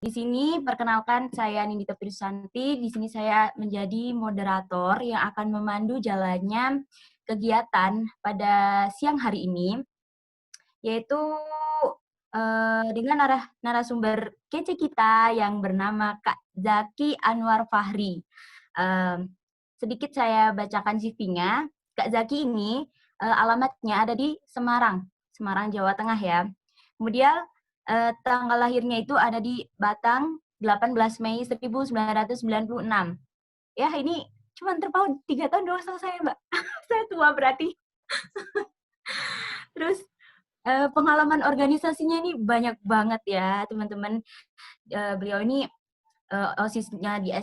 Di sini perkenalkan saya Nindita Pirsanti. Di sini saya menjadi moderator yang akan memandu jalannya kegiatan pada siang hari ini, yaitu dengan narasumber kece kita yang bernama Kak Zaki Anwar Fahri. Sedikit saya bacakan CV-nya. Kak Zaki ini alamatnya ada di Semarang, Jawa Tengah ya. Kemudian tanggal lahirnya itu ada di Batang, 18 Mei 1996. Ya, ini cuma terpaut 3 tahun doang sama saya, Mbak. Saya tua berarti. Terus pengalaman organisasinya ini banyak banget ya, teman-teman. Beliau ini OSIS-nya di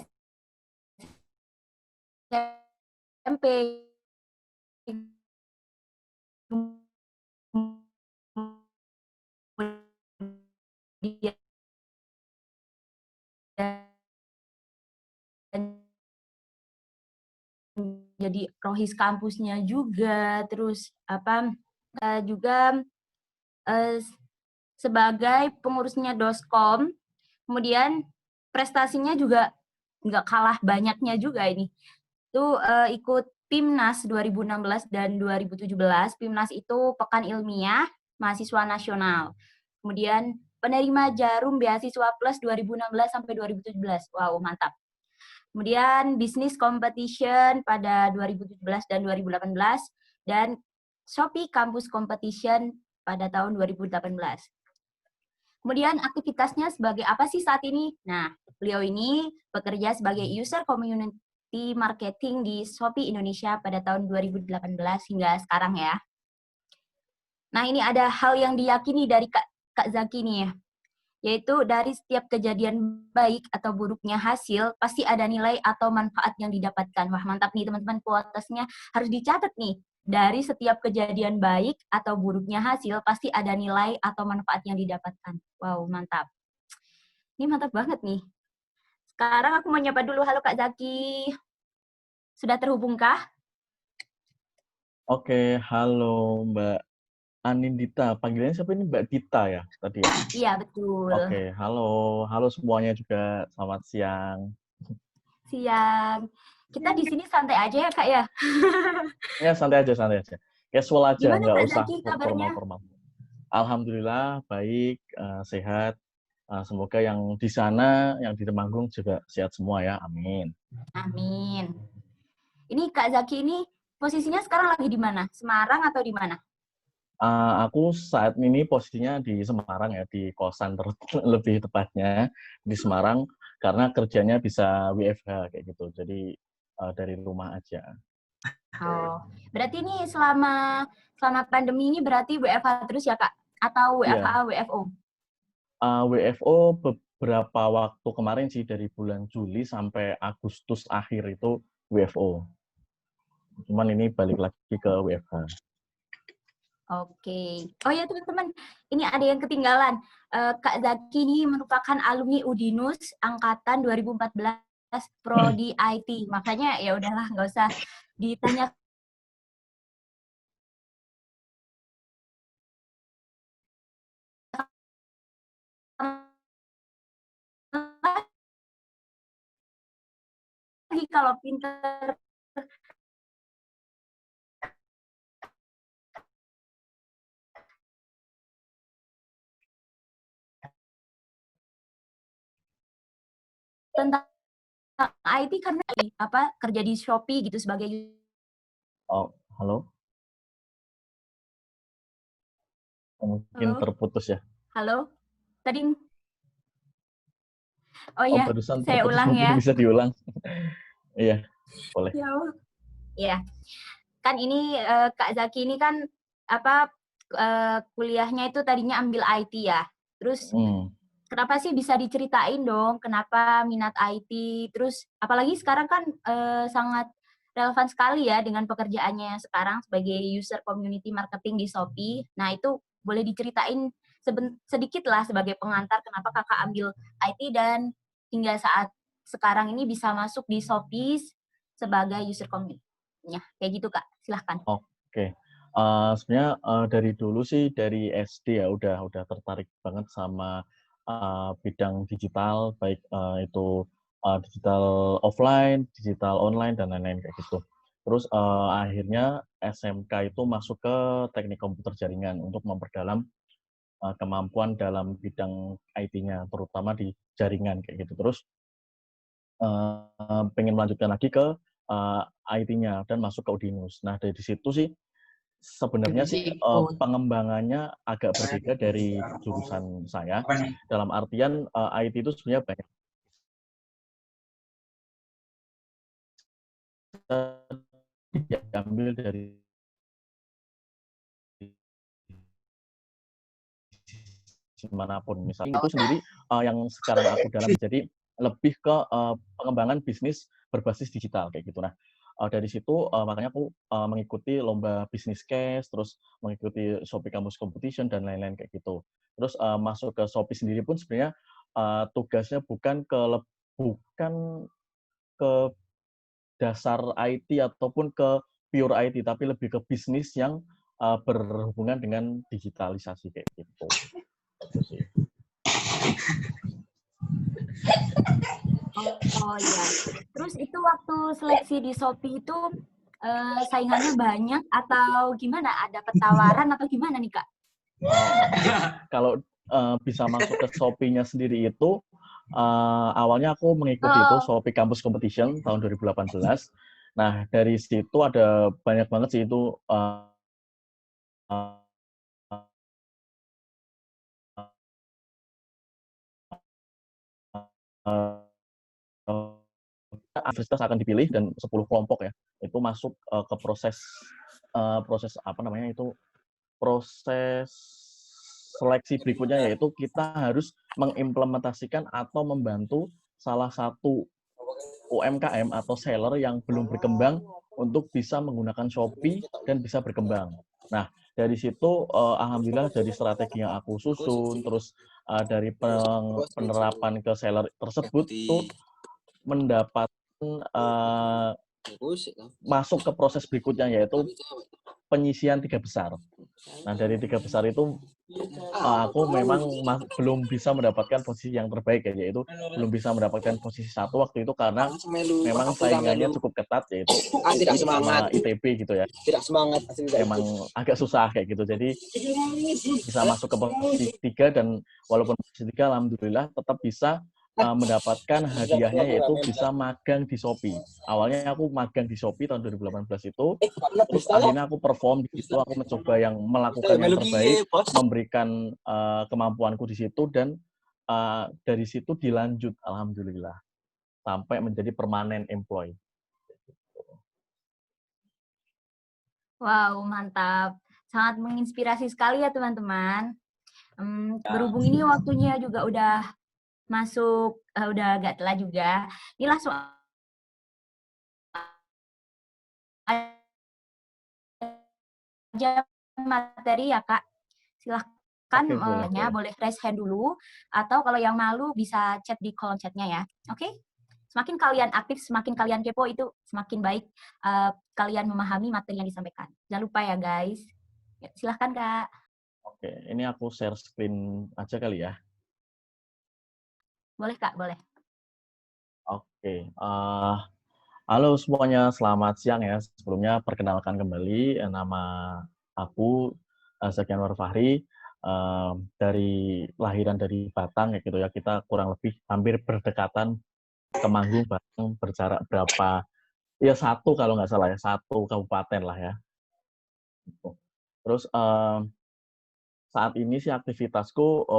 SMP, kemudian jadi rohis kampusnya juga, terus juga sebagai pengurusnya Doskom, kemudian prestasinya juga nggak kalah banyaknya juga ini. Itu ikut PIMNAS 2016 dan 2017. PIMNAS itu Pekan Ilmiah Mahasiswa Nasional. Kemudian penerima Jarum Beasiswa Plus 2016 sampai 2017. Wow, mantap. Kemudian Business Competition pada 2017 dan 2018 dan Shopee Campus Competition pada tahun 2018. Kemudian aktivitasnya sebagai apa sih saat ini? Nah, beliau ini bekerja sebagai user community marketing di Shopee Indonesia pada tahun 2018 hingga sekarang ya. Nah, ini ada hal yang diyakini dari Kak Zaki nih ya, yaitu dari setiap kejadian baik atau buruknya hasil, pasti ada nilai atau manfaat yang didapatkan. Wah, mantap nih teman-teman, kualitasnya harus dicatat nih. Dari setiap kejadian baik atau buruknya hasil, pasti ada nilai atau manfaat yang didapatkan. Wow, mantap. Ini mantap banget nih. Sekarang aku mau nyapa dulu. Halo Kak Zaki. Sudah terhubungkah? Oke, halo Mbak Anindita. Panggilannya siapa ini? Mbak Dita ya tadi ya? Iya, betul. Oke, halo semuanya juga. Selamat siang. Siang. Kita di sini santai aja ya Kak ya? Ya, santai aja, santai aja. Casual aja, Gimana nggak Kak usah Zaki kabarnya? formal-formal. Alhamdulillah, baik, sehat. Semoga yang di sana, yang di Temanggung juga sehat semua ya. Amin. Amin. Ini Kak Zaki ini posisinya sekarang lagi di mana? Semarang atau di mana? Aku saat ini posisinya di Semarang ya, di kosan lebih tepatnya di Semarang, karena kerjanya bisa WFH kayak gitu. Jadi dari rumah aja. Oh, berarti ini selama pandemi ini berarti WFH terus ya Kak? Atau Iya, WFH, WFO? WFO beberapa waktu kemarin sih, dari bulan Juli sampai Agustus akhir itu WFO. Cuman ini balik lagi ke WFH. Oke. Oh ya teman-teman, ini ada yang ketinggalan. Kak Zaki ini merupakan alumni Udinus angkatan 2014 Prodi IT. Makanya ya udahlah nggak usah ditanya lagi kalau pinter tentang IT karena kerja di Shopee gitu sebagai. Oh, halo? Mungkin Halo, terputus ya. halo. Tadi oh Oh, ya, barusan saya terputus, ulang mungkin ya. bisa diulang. Iya, boleh. Ya, ya. Kan ini Kak Zaki ini kan kuliahnya itu tadinya ambil IT ya. Terus Hmm. kenapa sih bisa diceritain dong kenapa minat IT? Terus apalagi sekarang kan sangat relevan sekali ya dengan pekerjaannya sekarang sebagai user community marketing di Shopee. Nah, itu boleh diceritain sedikit lah sebagai pengantar kenapa Kakak ambil IT dan hingga saat sekarang ini bisa masuk di Shopee sebagai user community. Ya, kayak gitu Kak. Silahkan. Oke. Sebenarnya dari dulu sih, dari SD ya udah tertarik banget sama bidang digital, baik itu digital offline, digital online, dan lain-lain kayak gitu. Terus akhirnya SMK itu masuk ke teknik komputer jaringan untuk memperdalam kemampuan dalam bidang IT-nya, terutama di jaringan kayak gitu. Terus pengen melanjutkan lagi ke IT-nya dan masuk ke Udinus. Nah, dari situ sih sebenarnya sih pengembangannya agak berbeda dari jurusan saya. Dalam artian IT itu sebenarnya banyak diambil dari dimanapun. Misalnya itu sendiri yang sekarang aku dalami. Jadi lebih ke pengembangan bisnis berbasis digital kayak gitu. Nah, dari situ makanya aku mengikuti lomba bisnis case, terus mengikuti Shopee Campus Competition dan lain-lain kayak gitu. Terus masuk ke Shopee sendiri pun sebenarnya tugasnya bukan ke dasar IT ataupun ke pure IT, tapi lebih ke bisnis yang berhubungan dengan digitalisasi kayak gitu. Itu sih. Oh ya. Terus itu waktu seleksi di Shopee itu saingannya banyak atau gimana? Ada petawaran atau gimana nih Kak? Kalau bisa masuk ke Shopee-nya sendiri itu awalnya aku mengikuti itu Shopee Campus Competition tahun 2018. Nah, dari situ ada banyak banget sih itu universitas akan dipilih dan 10 kelompok ya itu masuk ke proses apa namanya itu proses seleksi berikutnya, yaitu kita harus mengimplementasikan atau membantu salah satu UMKM atau seller yang belum berkembang untuk bisa menggunakan Shopee dan bisa berkembang. Nah, dari situ alhamdulillah dari strategi yang aku susun, terus dari penerapan ke seller tersebut tuh mendapat masuk ke proses berikutnya, yaitu penyisian 3 besar. Nah, dari 3 besar itu aku memang belum bisa mendapatkan posisi yang terbaik ya, yaitu belum bisa mendapatkan posisi 1 waktu itu karena memang saingannya cukup ketat, yaitu UI sama ITB gitu ya. Tidak semangat. Emang agak susah kayak gitu. Jadi bisa masuk ke posisi 3 dan walaupun posisi 3 alhamdulillah tetap bisa mendapatkan hadiahnya, yaitu bisa magang di Shopee. Awalnya aku magang di Shopee tahun 2018 itu, terus akhirnya aku perform di situ, aku mencoba yang melakukan yang terbaik, memberikan kemampuanku di situ, dan dari situ dilanjut alhamdulillah sampai menjadi permanent employee. Wow, mantap. Sangat menginspirasi sekali ya teman-teman. Berhubung ini waktunya juga udah masuk, udah agak telat juga. Ini langsung aja materi ya Kak. Silahkan boleh raise hand dulu, atau kalau yang malu bisa chat di kolom chatnya ya. Oke? Semakin kalian aktif, semakin kalian kepo, itu semakin baik kalian memahami materi yang disampaikan. Jangan lupa ya guys. Ya, silahkan Kak. Oke, ini aku share screen aja kali ya. Boleh Kak, boleh. Oke, halo semuanya, selamat siang ya. Sebelumnya perkenalkan kembali, nama aku Zaki Anwar Fahri, dari lahiran dari Batang ya gitu ya. Kita kurang lebih hampir berdekatan, Temanggung, Batang, berjarak berapa? Ya 1 kalau nggak salah ya, 1 kabupaten lah ya. Terus saat ini sih aktivitasku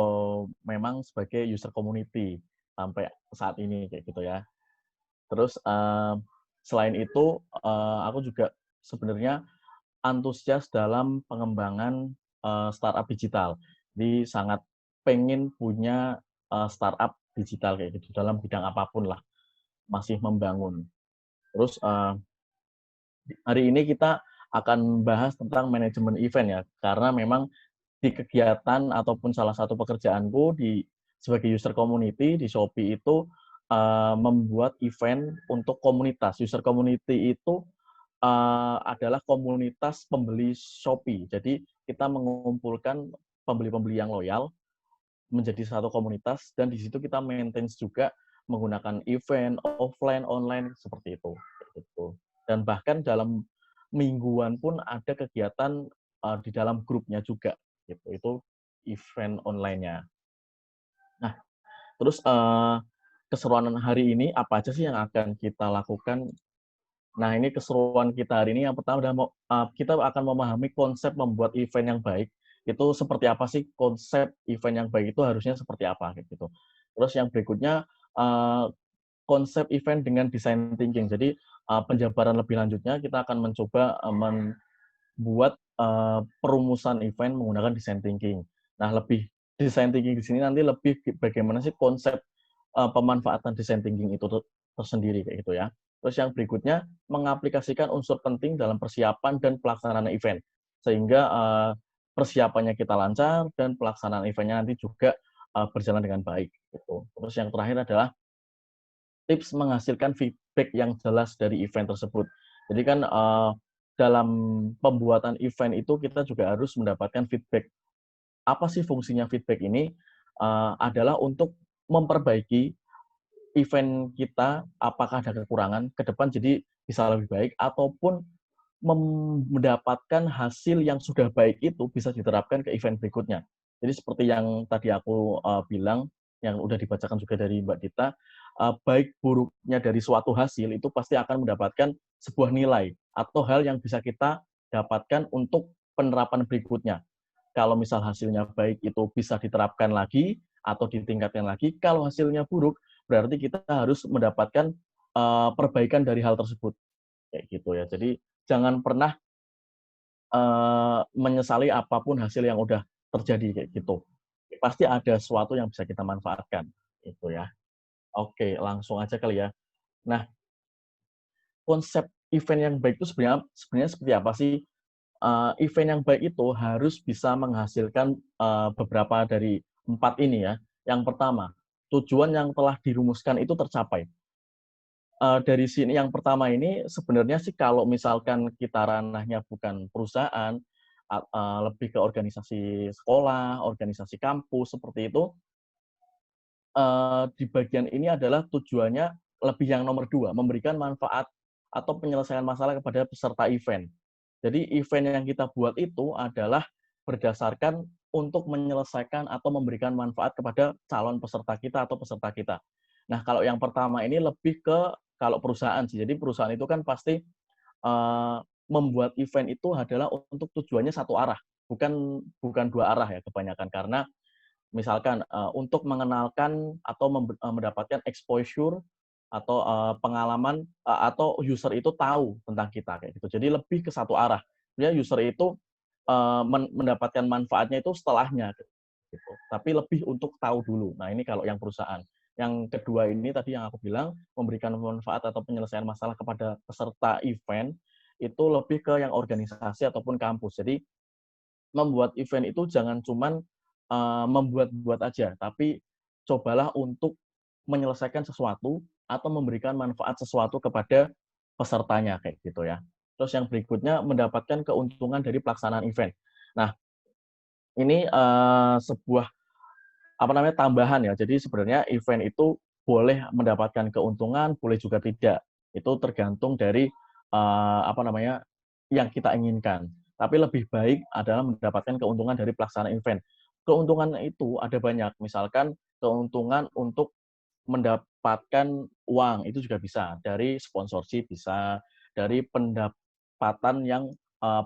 memang sebagai user community sampai saat ini kayak gitu ya. Terus selain itu aku juga sebenarnya antusias dalam pengembangan startup digital. Jadi sangat pengen punya startup digital kayak gitu dalam bidang apapun lah, masih membangun. Terus hari ini kita akan bahas tentang manajemen event ya, karena memang di kegiatan ataupun salah satu pekerjaanku sebagai user community di Shopee itu membuat event untuk komunitas. User community itu adalah komunitas pembeli Shopee. Jadi kita mengumpulkan pembeli-pembeli yang loyal menjadi satu komunitas, dan di situ kita maintain juga menggunakan event offline, online seperti itu. Gitu. Dan bahkan dalam mingguan pun ada kegiatan di dalam grupnya juga. Gitu. Itu event online-nya. Nah, terus keseruan hari ini apa aja sih yang akan kita lakukan? Nah, ini keseruan kita hari ini yang pertama adalah kita akan memahami konsep membuat event yang baik. Itu seperti apa sih konsep event yang baik itu harusnya seperti apa kayak gitu. Terus yang berikutnya konsep event dengan design thinking. Jadi penjabaran lebih lanjutnya kita akan mencoba membuat perumusan event menggunakan design thinking. Nah, lebih design thinking di sini nanti lebih bagaimana sih konsep pemanfaatan design thinking itu tersendiri kayak gitu ya. Terus yang berikutnya mengaplikasikan unsur penting dalam persiapan dan pelaksanaan event sehingga persiapannya kita lancar dan pelaksanaan eventnya nanti juga berjalan dengan baik gitu. Terus yang terakhir adalah tips menghasilkan feedback yang jelas dari event tersebut. Jadi kan dalam pembuatan event itu kita juga harus mendapatkan feedback. Apa sih fungsinya feedback ini? Adalah untuk memperbaiki event kita, apakah ada kekurangan ke depan jadi bisa lebih baik, ataupun mendapatkan hasil yang sudah baik itu bisa diterapkan ke event berikutnya. Jadi seperti yang tadi aku bilang, yang udah dibacakan juga dari Mbak Dita, baik buruknya dari suatu hasil itu pasti akan mendapatkan sebuah nilai atau hal yang bisa kita dapatkan untuk penerapan berikutnya. Kalau misal hasilnya baik itu bisa diterapkan lagi atau ditingkatkan lagi. Kalau hasilnya buruk berarti kita harus mendapatkan perbaikan dari hal tersebut kayak gitu ya. Jadi jangan pernah menyesali apapun hasil yang udah terjadi kayak gitu. Pasti ada sesuatu yang bisa kita manfaatkan itu ya. Oke, langsung aja kali ya. Nah, konsep event yang baik itu sebenarnya seperti apa sih? Event yang baik itu harus bisa menghasilkan beberapa dari 4 ini ya. Yang pertama, tujuan yang telah dirumuskan itu tercapai. Dari sini yang pertama ini sebenarnya sih kalau misalkan kita ranahnya bukan perusahaan, lebih ke organisasi sekolah, organisasi kampus seperti itu, di bagian ini adalah tujuannya lebih yang nomor 2, memberikan manfaat atau penyelesaian masalah kepada peserta event. Jadi event yang kita buat itu adalah berdasarkan untuk menyelesaikan atau memberikan manfaat kepada calon peserta kita atau peserta kita. Nah, kalau yang pertama ini lebih ke kalau perusahaan sih. Jadi perusahaan itu kan pasti uh, membuat event itu adalah untuk tujuannya satu arah, bukan bukan dua arah ya kebanyakan karena misalkan untuk mengenalkan atau mendapatkan exposure atau pengalaman atau user itu tahu tentang kita kayak gitu. Jadi lebih ke satu arah. Sebenarnya user itu mendapatkan manfaatnya itu setelahnya gitu. Tapi lebih untuk tahu dulu. Nah, ini kalau yang perusahaan. Yang kedua ini tadi yang aku bilang memberikan manfaat atau penyelesaian masalah kepada peserta event itu lebih ke yang organisasi ataupun kampus. Jadi membuat event itu jangan cuman membuat-buat aja, tapi cobalah untuk menyelesaikan sesuatu atau memberikan manfaat sesuatu kepada pesertanya kayak gitu ya. Terus yang berikutnya mendapatkan keuntungan dari pelaksanaan event. Nah, ini sebuah apa namanya tambahan ya. Jadi sebenarnya event itu boleh mendapatkan keuntungan, boleh juga tidak. Itu tergantung dari apa namanya yang kita inginkan. Tapi lebih baik adalah mendapatkan keuntungan dari pelaksanaan event. Keuntungan itu ada banyak. Misalkan keuntungan untuk mendapatkan uang itu juga bisa dari sponsorship, bisa dari pendapatan yang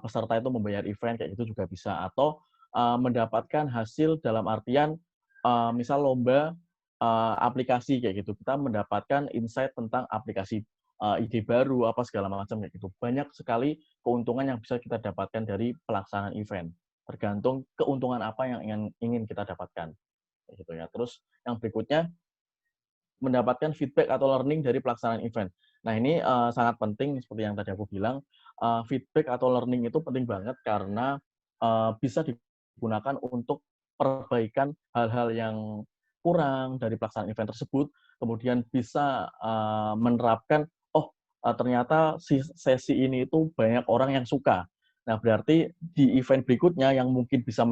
peserta itu membayar event kayak gitu juga bisa, atau mendapatkan hasil dalam artian misal lomba aplikasi kayak gitu, kita mendapatkan insight tentang aplikasi, ide baru apa segala macam kayak gitu. Banyak sekali keuntungan yang bisa kita dapatkan dari pelaksanaan event, tergantung keuntungan apa yang ingin kita dapatkan kayak gitu ya. Terus yang berikutnya mendapatkan feedback atau learning dari pelaksanaan event. Nah, ini sangat penting seperti yang tadi aku bilang, feedback atau learning itu penting banget karena bisa digunakan untuk perbaikan hal-hal yang kurang dari pelaksanaan event tersebut, kemudian bisa menerapkan, oh ternyata sesi ini itu banyak orang yang suka. Nah, berarti di event berikutnya yang mungkin bisa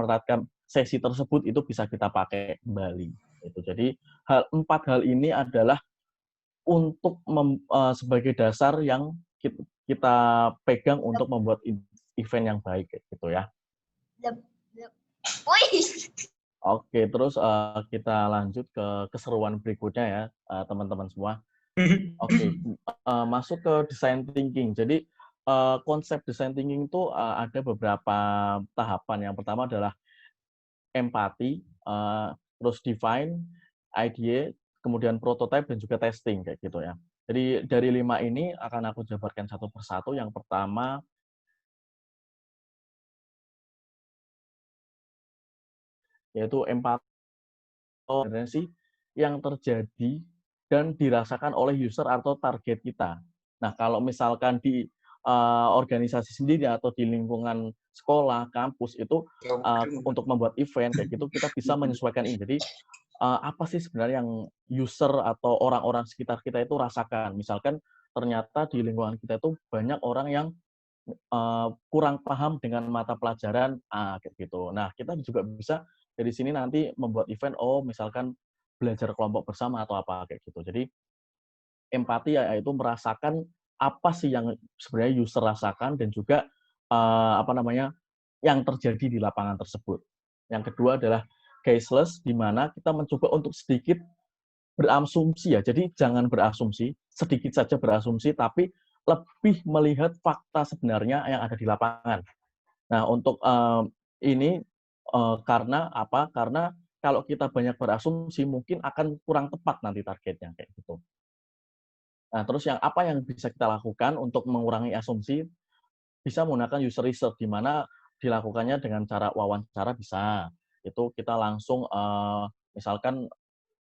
sesi tersebut itu bisa kita pakai kembali. Itu. Jadi 4 hal ini adalah untuk sebagai dasar yang kita pegang untuk membuat event yang baik gitu ya. Oke, terus kita lanjut ke keseruan berikutnya ya, teman-teman semua. Oke, masuk ke design thinking. Jadi konsep design thinking itu ada beberapa tahapan. Yang pertama adalah empati, terus define, idea, kemudian prototype dan juga testing kayak gitu ya. Jadi dari 5 ini akan aku jabarkan satu persatu. Yang pertama yaitu empati yang terjadi dan dirasakan oleh user atau target kita. Nah, kalau misalkan di organisasi sendiri atau di lingkungan sekolah, kampus itu untuk membuat event kayak gitu kita bisa menyesuaikan ini. Jadi apa sih sebenarnya yang user atau orang-orang sekitar kita itu rasakan? Misalkan ternyata di lingkungan kita itu banyak orang yang kurang paham dengan mata pelajaran kayak gitu. Nah, kita juga bisa dari sini nanti membuat event, misalkan belajar kelompok bersama atau apa kayak gitu. Jadi empati yaitu merasakan apa sih yang sebenarnya user rasakan dan juga apa namanya yang terjadi di lapangan tersebut. Yang kedua adalah caseless, di mana kita mencoba untuk sedikit berasumsi ya. Jadi jangan berasumsi, sedikit saja berasumsi, tapi lebih melihat fakta sebenarnya yang ada di lapangan. Nah, untuk ini karena apa? Karena kalau kita banyak berasumsi mungkin akan kurang tepat nanti targetnya kayak gitu. Nah, terus apa yang bisa kita lakukan untuk mengurangi asumsi? Bisa menggunakan user research, di mana dilakukannya dengan cara wawancara bisa. Itu kita langsung misalkan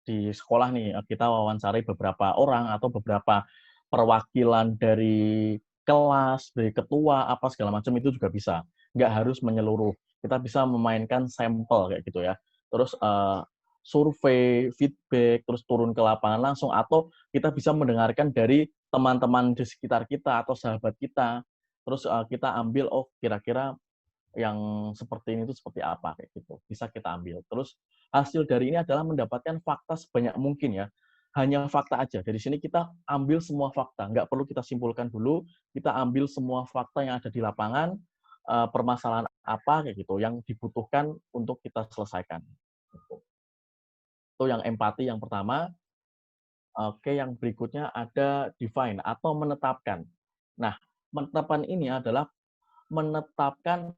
di sekolah nih, kita wawancari beberapa orang atau beberapa perwakilan dari kelas, dari ketua, apa segala macam itu juga bisa. Nggak harus menyeluruh. Kita bisa memainkan sampel kayak gitu ya. Terus survei, feedback, terus turun ke lapangan langsung, atau kita bisa mendengarkan dari teman-teman di sekitar kita atau sahabat kita. Terus kita ambil, kira-kira yang seperti ini itu seperti apa kayak gitu. Bisa kita ambil. Terus hasil dari ini adalah mendapatkan fakta sebanyak mungkin ya. Hanya fakta aja. Dari sini kita ambil semua fakta. Nggak perlu kita simpulkan dulu. Kita ambil semua fakta yang ada di lapangan, permasalahan apa kayak gitu yang dibutuhkan untuk kita selesaikan. Itu yang empati yang pertama. Oke, yang berikutnya ada define atau menetapkan. Nah, menetapkan ini adalah menetapkan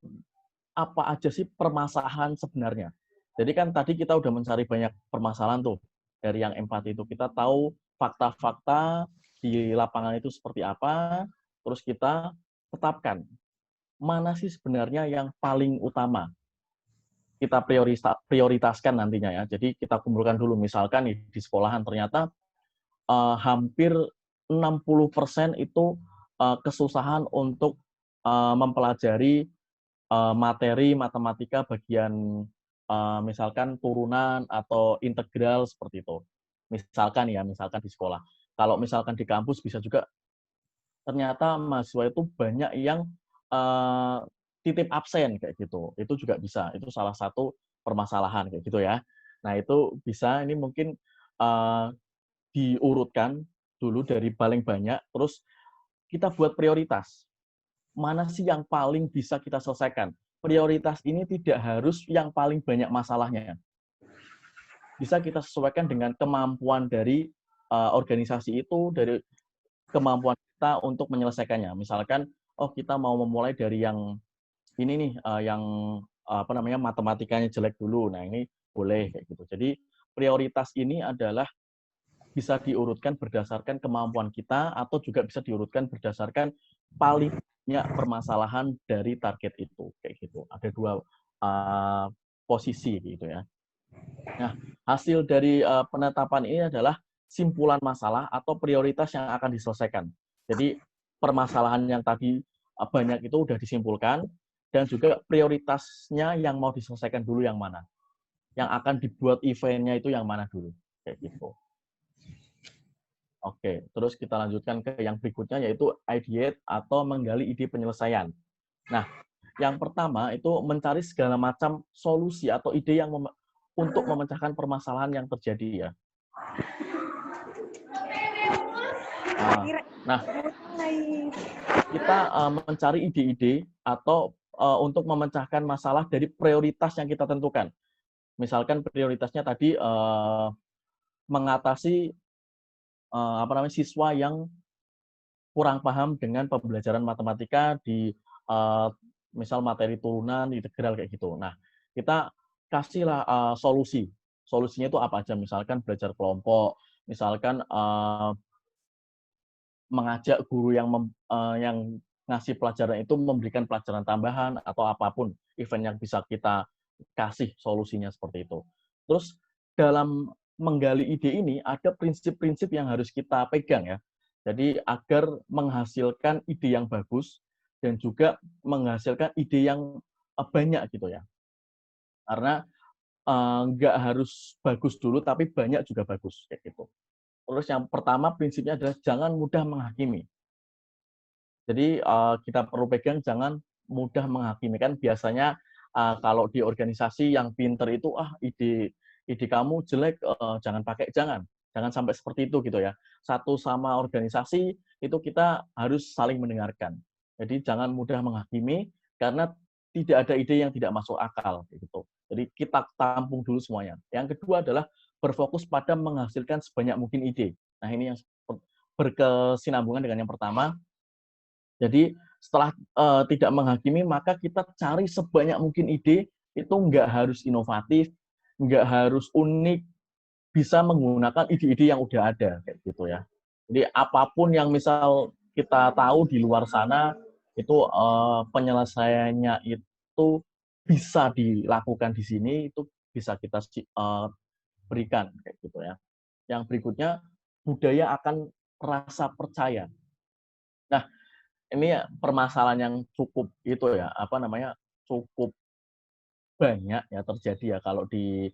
apa aja sih permasalahan sebenarnya. Jadi kan tadi kita udah mencari banyak permasalahan tuh. Dari yang empati itu kita tahu fakta-fakta di lapangan itu seperti apa, terus kita tetapkan mana sih sebenarnya yang paling utama. Kita prioritaskan nantinya ya. Jadi kita kumpulkan dulu, misalkan di sekolahan ternyata hampir 60% itu kesusahan untuk mempelajari materi matematika bagian misalkan turunan atau integral seperti itu. Misalkan di sekolah. Kalau misalkan di kampus bisa juga ternyata mahasiswa itu banyak yang titip absen kayak gitu. Itu juga bisa. Itu salah satu permasalahan kayak gitu ya. Nah, itu bisa ini mungkin diurutkan dulu dari paling banyak, terus kita buat prioritas. Mana sih yang paling bisa kita selesaikan? Prioritas ini tidak harus yang paling banyak masalahnya. Bisa kita sesuaikan dengan kemampuan dari organisasi itu, dari kemampuan kita untuk menyelesaikannya. Misalkan, kita mau memulai dari yang ini nih, yang apa namanya matematikanya jelek dulu. Nah, ini boleh kayak gitu. Jadi prioritas ini adalah bisa diurutkan berdasarkan kemampuan kita atau juga bisa diurutkan berdasarkan paling banyak permasalahan dari target itu kayak gitu. Ada dua posisi gitu ya. Nah, hasil dari penetapan ini adalah simpulan masalah atau prioritas yang akan diselesaikan. Jadi permasalahan yang tadi banyak itu udah disimpulkan dan juga prioritasnya yang mau diselesaikan dulu yang mana. Yang akan dibuat eventnya itu yang mana dulu kayak gitu. Oke, terus kita lanjutkan ke yang berikutnya yaitu ideate atau menggali ide penyelesaian. Nah, Yang pertama itu mencari segala macam solusi atau ide yang untuk memecahkan permasalahan yang terjadi ya. Nah, kita mencari ide-ide atau untuk memecahkan masalah dari prioritas yang kita tentukan. Misalkan prioritasnya tadi mengatasi siswa yang kurang paham dengan pembelajaran matematika di misal materi turunan, integral kayak gitu. Nah, kita kasihlah solusi. Solusinya itu apa aja? Misalkan belajar kelompok, misalkan mengajak guru yang ngasih pelajaran itu memberikan pelajaran tambahan atau apapun event yang bisa kita kasih solusinya seperti itu. Terus dalam menggali ide ini ada prinsip-prinsip yang harus kita pegang ya. Jadi agar menghasilkan ide yang bagus dan juga menghasilkan ide yang banyak gitu ya. Karena nggak harus bagus dulu tapi banyak juga bagus kayak gitu. Terus yang pertama prinsipnya adalah jangan mudah menghakimi. Jadi kita perlu pegang jangan mudah menghakimi. Kan biasanya kalau di organisasi yang pinter itu ide kamu jelek jangan pakai, jangan sampai seperti itu gitu ya. Satu sama organisasi itu kita harus saling mendengarkan. Jadi jangan mudah menghakimi karena tidak ada ide yang tidak masuk akal gitu. Jadi kita tampung dulu semuanya. Yang kedua adalah berfokus pada menghasilkan sebanyak mungkin ide. Nah, ini yang berkesinambungan dengan yang pertama. Jadi setelah tidak menghakimi, maka kita cari sebanyak mungkin ide, itu nggak harus inovatif, nggak harus unik, bisa menggunakan ide-ide yang udah ada, kayak gitu ya. Jadi apapun yang misal kita tahu di luar sana, itu penyelesaiannya itu bisa dilakukan di sini, itu bisa kita berikan, kayak gitu ya. Yang berikutnya, budaya akan rasa percaya. Nah, ini permasalahan yang cukup itu ya, cukup banyak ya terjadi ya kalau di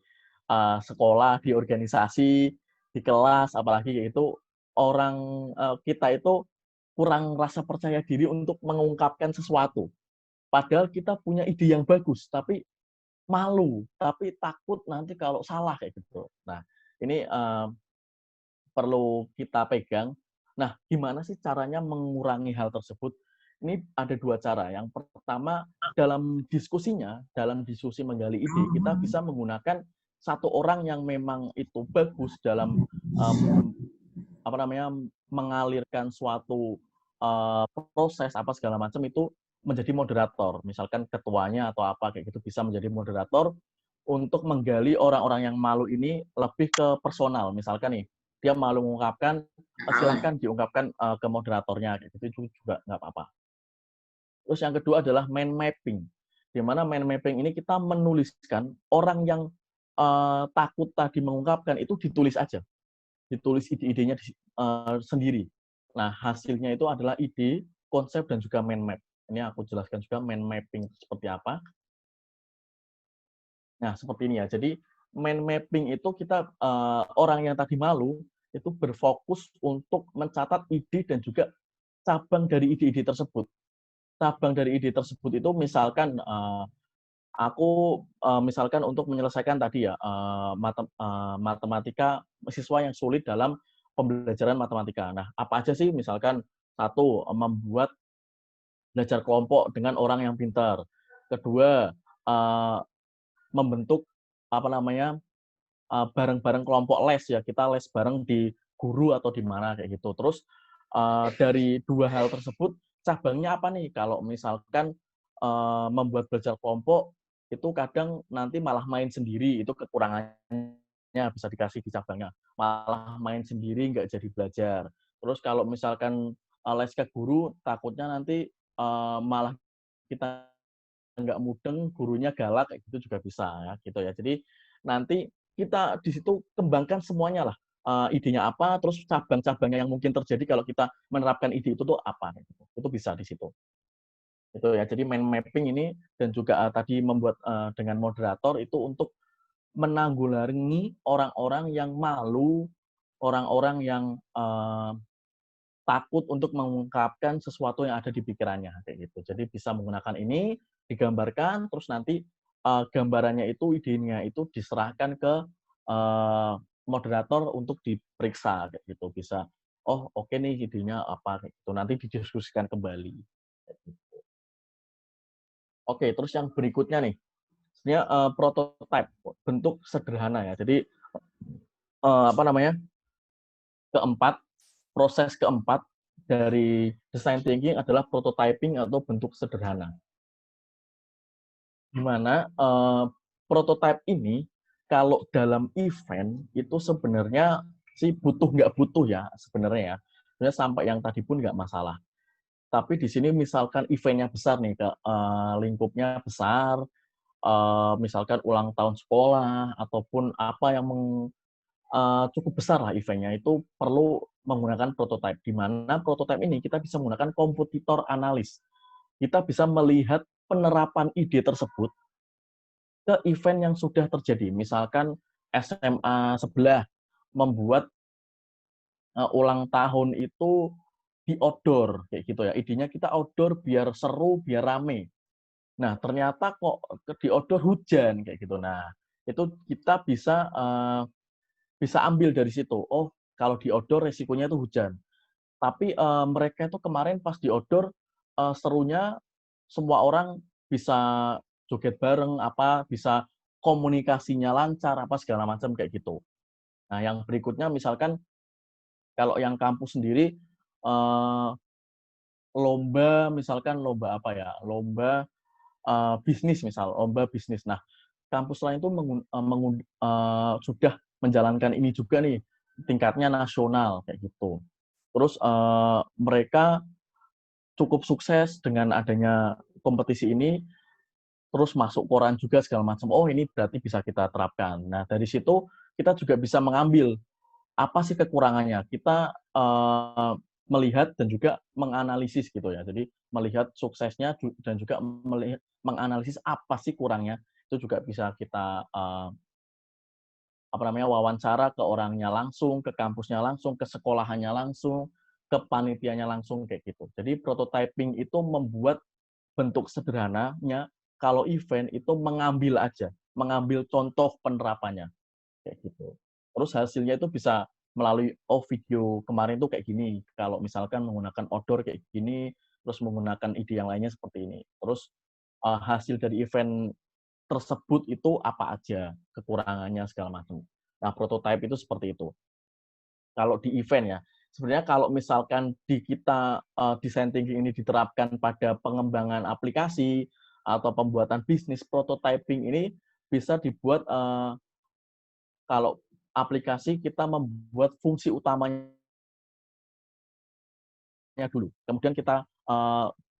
sekolah, di organisasi, di kelas, apalagi itu orang kita itu kurang rasa percaya diri untuk mengungkapkan sesuatu. Padahal kita punya ide yang bagus, tapi malu, tapi takut nanti kalau salah kayak gitu. Nah, ini perlu kita pegang. Nah, gimana sih caranya mengurangi hal tersebut? Ini ada dua cara. Yang pertama, dalam diskusi menggali ide, kita bisa menggunakan satu orang yang memang itu bagus dalam um, mengalirkan suatu proses apa segala macam itu menjadi moderator. Misalkan ketuanya atau apa kayak gitu bisa menjadi moderator untuk menggali orang-orang yang malu ini lebih ke personal. Misalkan nih, dia malu mengungkapkan, silahkan diungkapkan ke moderatornya, kayak gitu juga nggak apa-apa. Terus yang kedua adalah mind mapping, di mana mind mapping ini kita menuliskan orang yang takut tadi mengungkapkan itu ditulis aja, ditulis ide-idenya sendiri. Nah, hasilnya itu adalah ide, konsep, dan juga mind map. Ini aku jelaskan juga mind mapping seperti apa. Nah, seperti ini ya. Jadi, mind mapping itu kita orang yang tadi malu itu berfokus untuk mencatat ide dan juga cabang dari ide-ide tersebut. Cabang dari ide tersebut itu misalkan aku misalkan untuk menyelesaikan tadi ya matematika siswa yang sulit dalam pembelajaran matematika. Nah, apa aja sih misalkan satu membuat belajar kelompok dengan orang yang pintar. Kedua, membentuk bareng-bareng kelompok les ya, kita les bareng di guru atau di mana kayak gitu. Terus dari dua hal tersebut cabangnya apa nih? Kalau misalkan membuat belajar kelompok itu kadang nanti malah main sendiri, itu kekurangannya bisa dikasih di cabangnya. Malah main sendiri nggak jadi belajar. Terus kalau misalkan les ke guru takutnya nanti malah kita nggak mudeng, gurunya galak kayak gitu juga bisa ya gitu ya. Jadi nanti kita di situ kembangkan semuanya lah. Idenya apa, terus cabang-cabangnya yang mungkin terjadi kalau kita menerapkan ide itu tuh apa gitu. Itu bisa di situ. Itu ya. Jadi mind mapping ini dan juga tadi membuat dengan moderator itu untuk menanggulangi orang-orang yang malu, orang-orang yang takut untuk mengungkapkan sesuatu yang ada di pikirannya kayak gitu. Jadi bisa menggunakan ini digambarkan, terus nanti gambarannya itu, idenya itu diserahkan ke moderator untuk diperiksa kayak gitu. Bisa, oh oke nih idenya apa kayak gitu. Nanti didiskusikan kembali. Kayak gitu. Oke, terus yang berikutnya nih, sebenarnya prototype bentuk sederhana ya. Jadi apa namanya? Proses keempat dari design thinking adalah prototyping atau bentuk sederhana. Di mana prototype ini kalau dalam event itu sebenarnya sih butuh nggak butuh ya sebenarnya ya. Sebenarnya sampai yang tadi pun nggak masalah. Tapi di sini misalkan eventnya besar nih, lingkupnya besar, misalkan ulang tahun sekolah ataupun apa yang cukup besar lah eventnya, itu perlu menggunakan prototype. Di mana prototype ini kita bisa menggunakan kompetitor analis. Kita bisa melihat penerapan ide tersebut ke event yang sudah terjadi. Misalkan SMA sebelah membuat ulang tahun itu di outdoor, kayak gitu ya. Idenya kita outdoor biar seru, biar rame. Nah, ternyata kok di outdoor hujan, kayak gitu. Nah, itu kita bisa ambil dari situ. Oh, kalau di outdoor resikonya itu hujan. Tapi mereka itu kemarin pas di outdoor serunya semua orang bisa joget bareng, apa bisa komunikasinya lancar, apa segala macam kayak gitu. Nah, yang berikutnya misalkan kalau yang kampus sendiri lomba, misalkan lomba apa ya, lomba bisnis misal, lomba bisnis. Nah, kampus lain itu sudah menjalankan ini juga nih, tingkatnya nasional kayak gitu. Terus mereka cukup sukses dengan adanya kompetisi ini, terus masuk koran juga segala macam. Oh, ini berarti bisa kita terapkan. Nah, dari situ kita juga bisa mengambil apa sih kekurangannya. Kita melihat dan juga menganalisis gitu ya. Jadi melihat suksesnya dan juga menganalisis apa sih kurangnya. Itu juga bisa kita apa namanya, wawancara ke orangnya langsung, ke kampusnya langsung, ke sekolahannya langsung, ke panitianya langsung kayak gitu. Jadi prototyping itu membuat bentuk sederhananya kalau event itu mengambil aja, mengambil contoh penerapannya kayak gitu. Terus hasilnya itu bisa melalui video kemarin tuh kayak gini. Kalau misalkan menggunakan outdoor kayak gini, terus menggunakan ide yang lainnya seperti ini. Terus hasil dari event tersebut itu apa aja, kekurangannya segala macam. Nah, prototype itu seperti itu. Kalau di event ya, sebenarnya kalau misalkan di kita design thinking ini diterapkan pada pengembangan aplikasi atau pembuatan bisnis, prototyping ini bisa dibuat kalau aplikasi kita membuat fungsi utamanya dulu. Kemudian kita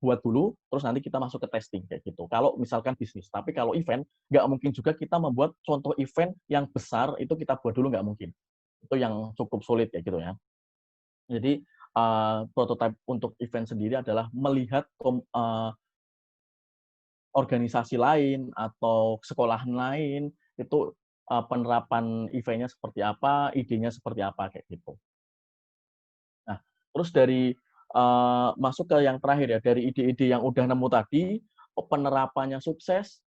buat dulu, terus nanti kita masuk ke testing kayak gitu. Kalau misalkan bisnis, tapi kalau event nggak mungkin juga kita membuat contoh event yang besar itu kita buat dulu nggak mungkin. Itu yang cukup sulit kayak gitu ya. Jadi prototype untuk event sendiri adalah melihat organisasi lain atau sekolahan lain itu penerapan eventnya seperti apa, idenya seperti apa kayak gitu. Nah, terus dari masuk ke yang terakhir ya, dari ide-ide yang udah nemu tadi, penerapannya sukses,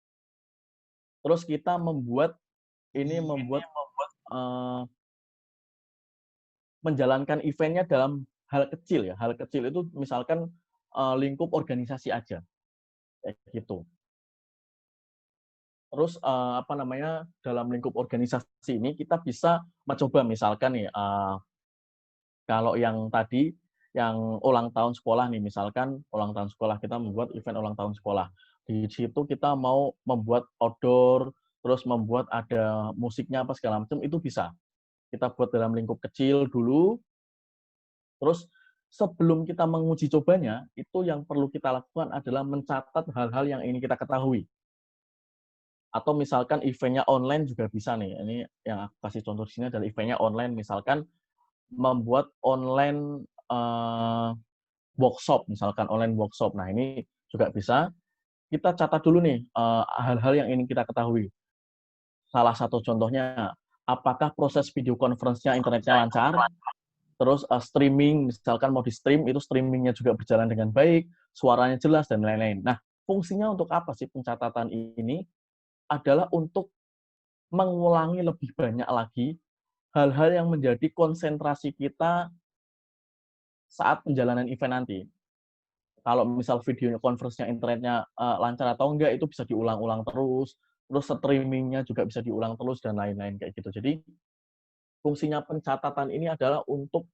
terus kita membuat menjalankan eventnya dalam hal kecil ya. Hal kecil itu misalkan lingkup organisasi aja, kayak gitu. Terus apa namanya, dalam lingkup organisasi ini kita bisa mencoba misalkan nih, kalau yang tadi, yang ulang tahun sekolah nih, misalkan ulang tahun sekolah, kita membuat event ulang tahun sekolah. Di situ kita mau membuat outdoor, terus membuat ada musiknya apa segala macam, itu bisa. Kita buat dalam lingkup kecil dulu, terus sebelum kita menguji cobanya, itu yang perlu kita lakukan adalah mencatat hal-hal yang ingin kita ketahui. Atau misalkan eventnya online juga bisa nih, ini yang aku kasih contoh di sini adalah eventnya online, misalkan membuat online workshop, misalkan online workshop. Nah, ini juga bisa kita catat dulu nih hal-hal yang ingin kita ketahui. Salah satu contohnya, apakah proses video conference-nya internetnya lancar? Terus streaming, misalkan mau di-stream, itu streamingnya juga berjalan dengan baik, suaranya jelas, dan lain-lain. Nah, fungsinya untuk apa sih pencatatan ini? Adalah untuk mengulangi lebih banyak lagi hal-hal yang menjadi konsentrasi kita saat penjalanan event nanti. Kalau misal videonya, converse-nya, internetnya lancar atau enggak, itu bisa diulang-ulang terus streamingnya juga bisa diulang terus, dan lain-lain kayak gitu. Jadi, fungsinya pencatatan ini adalah untuk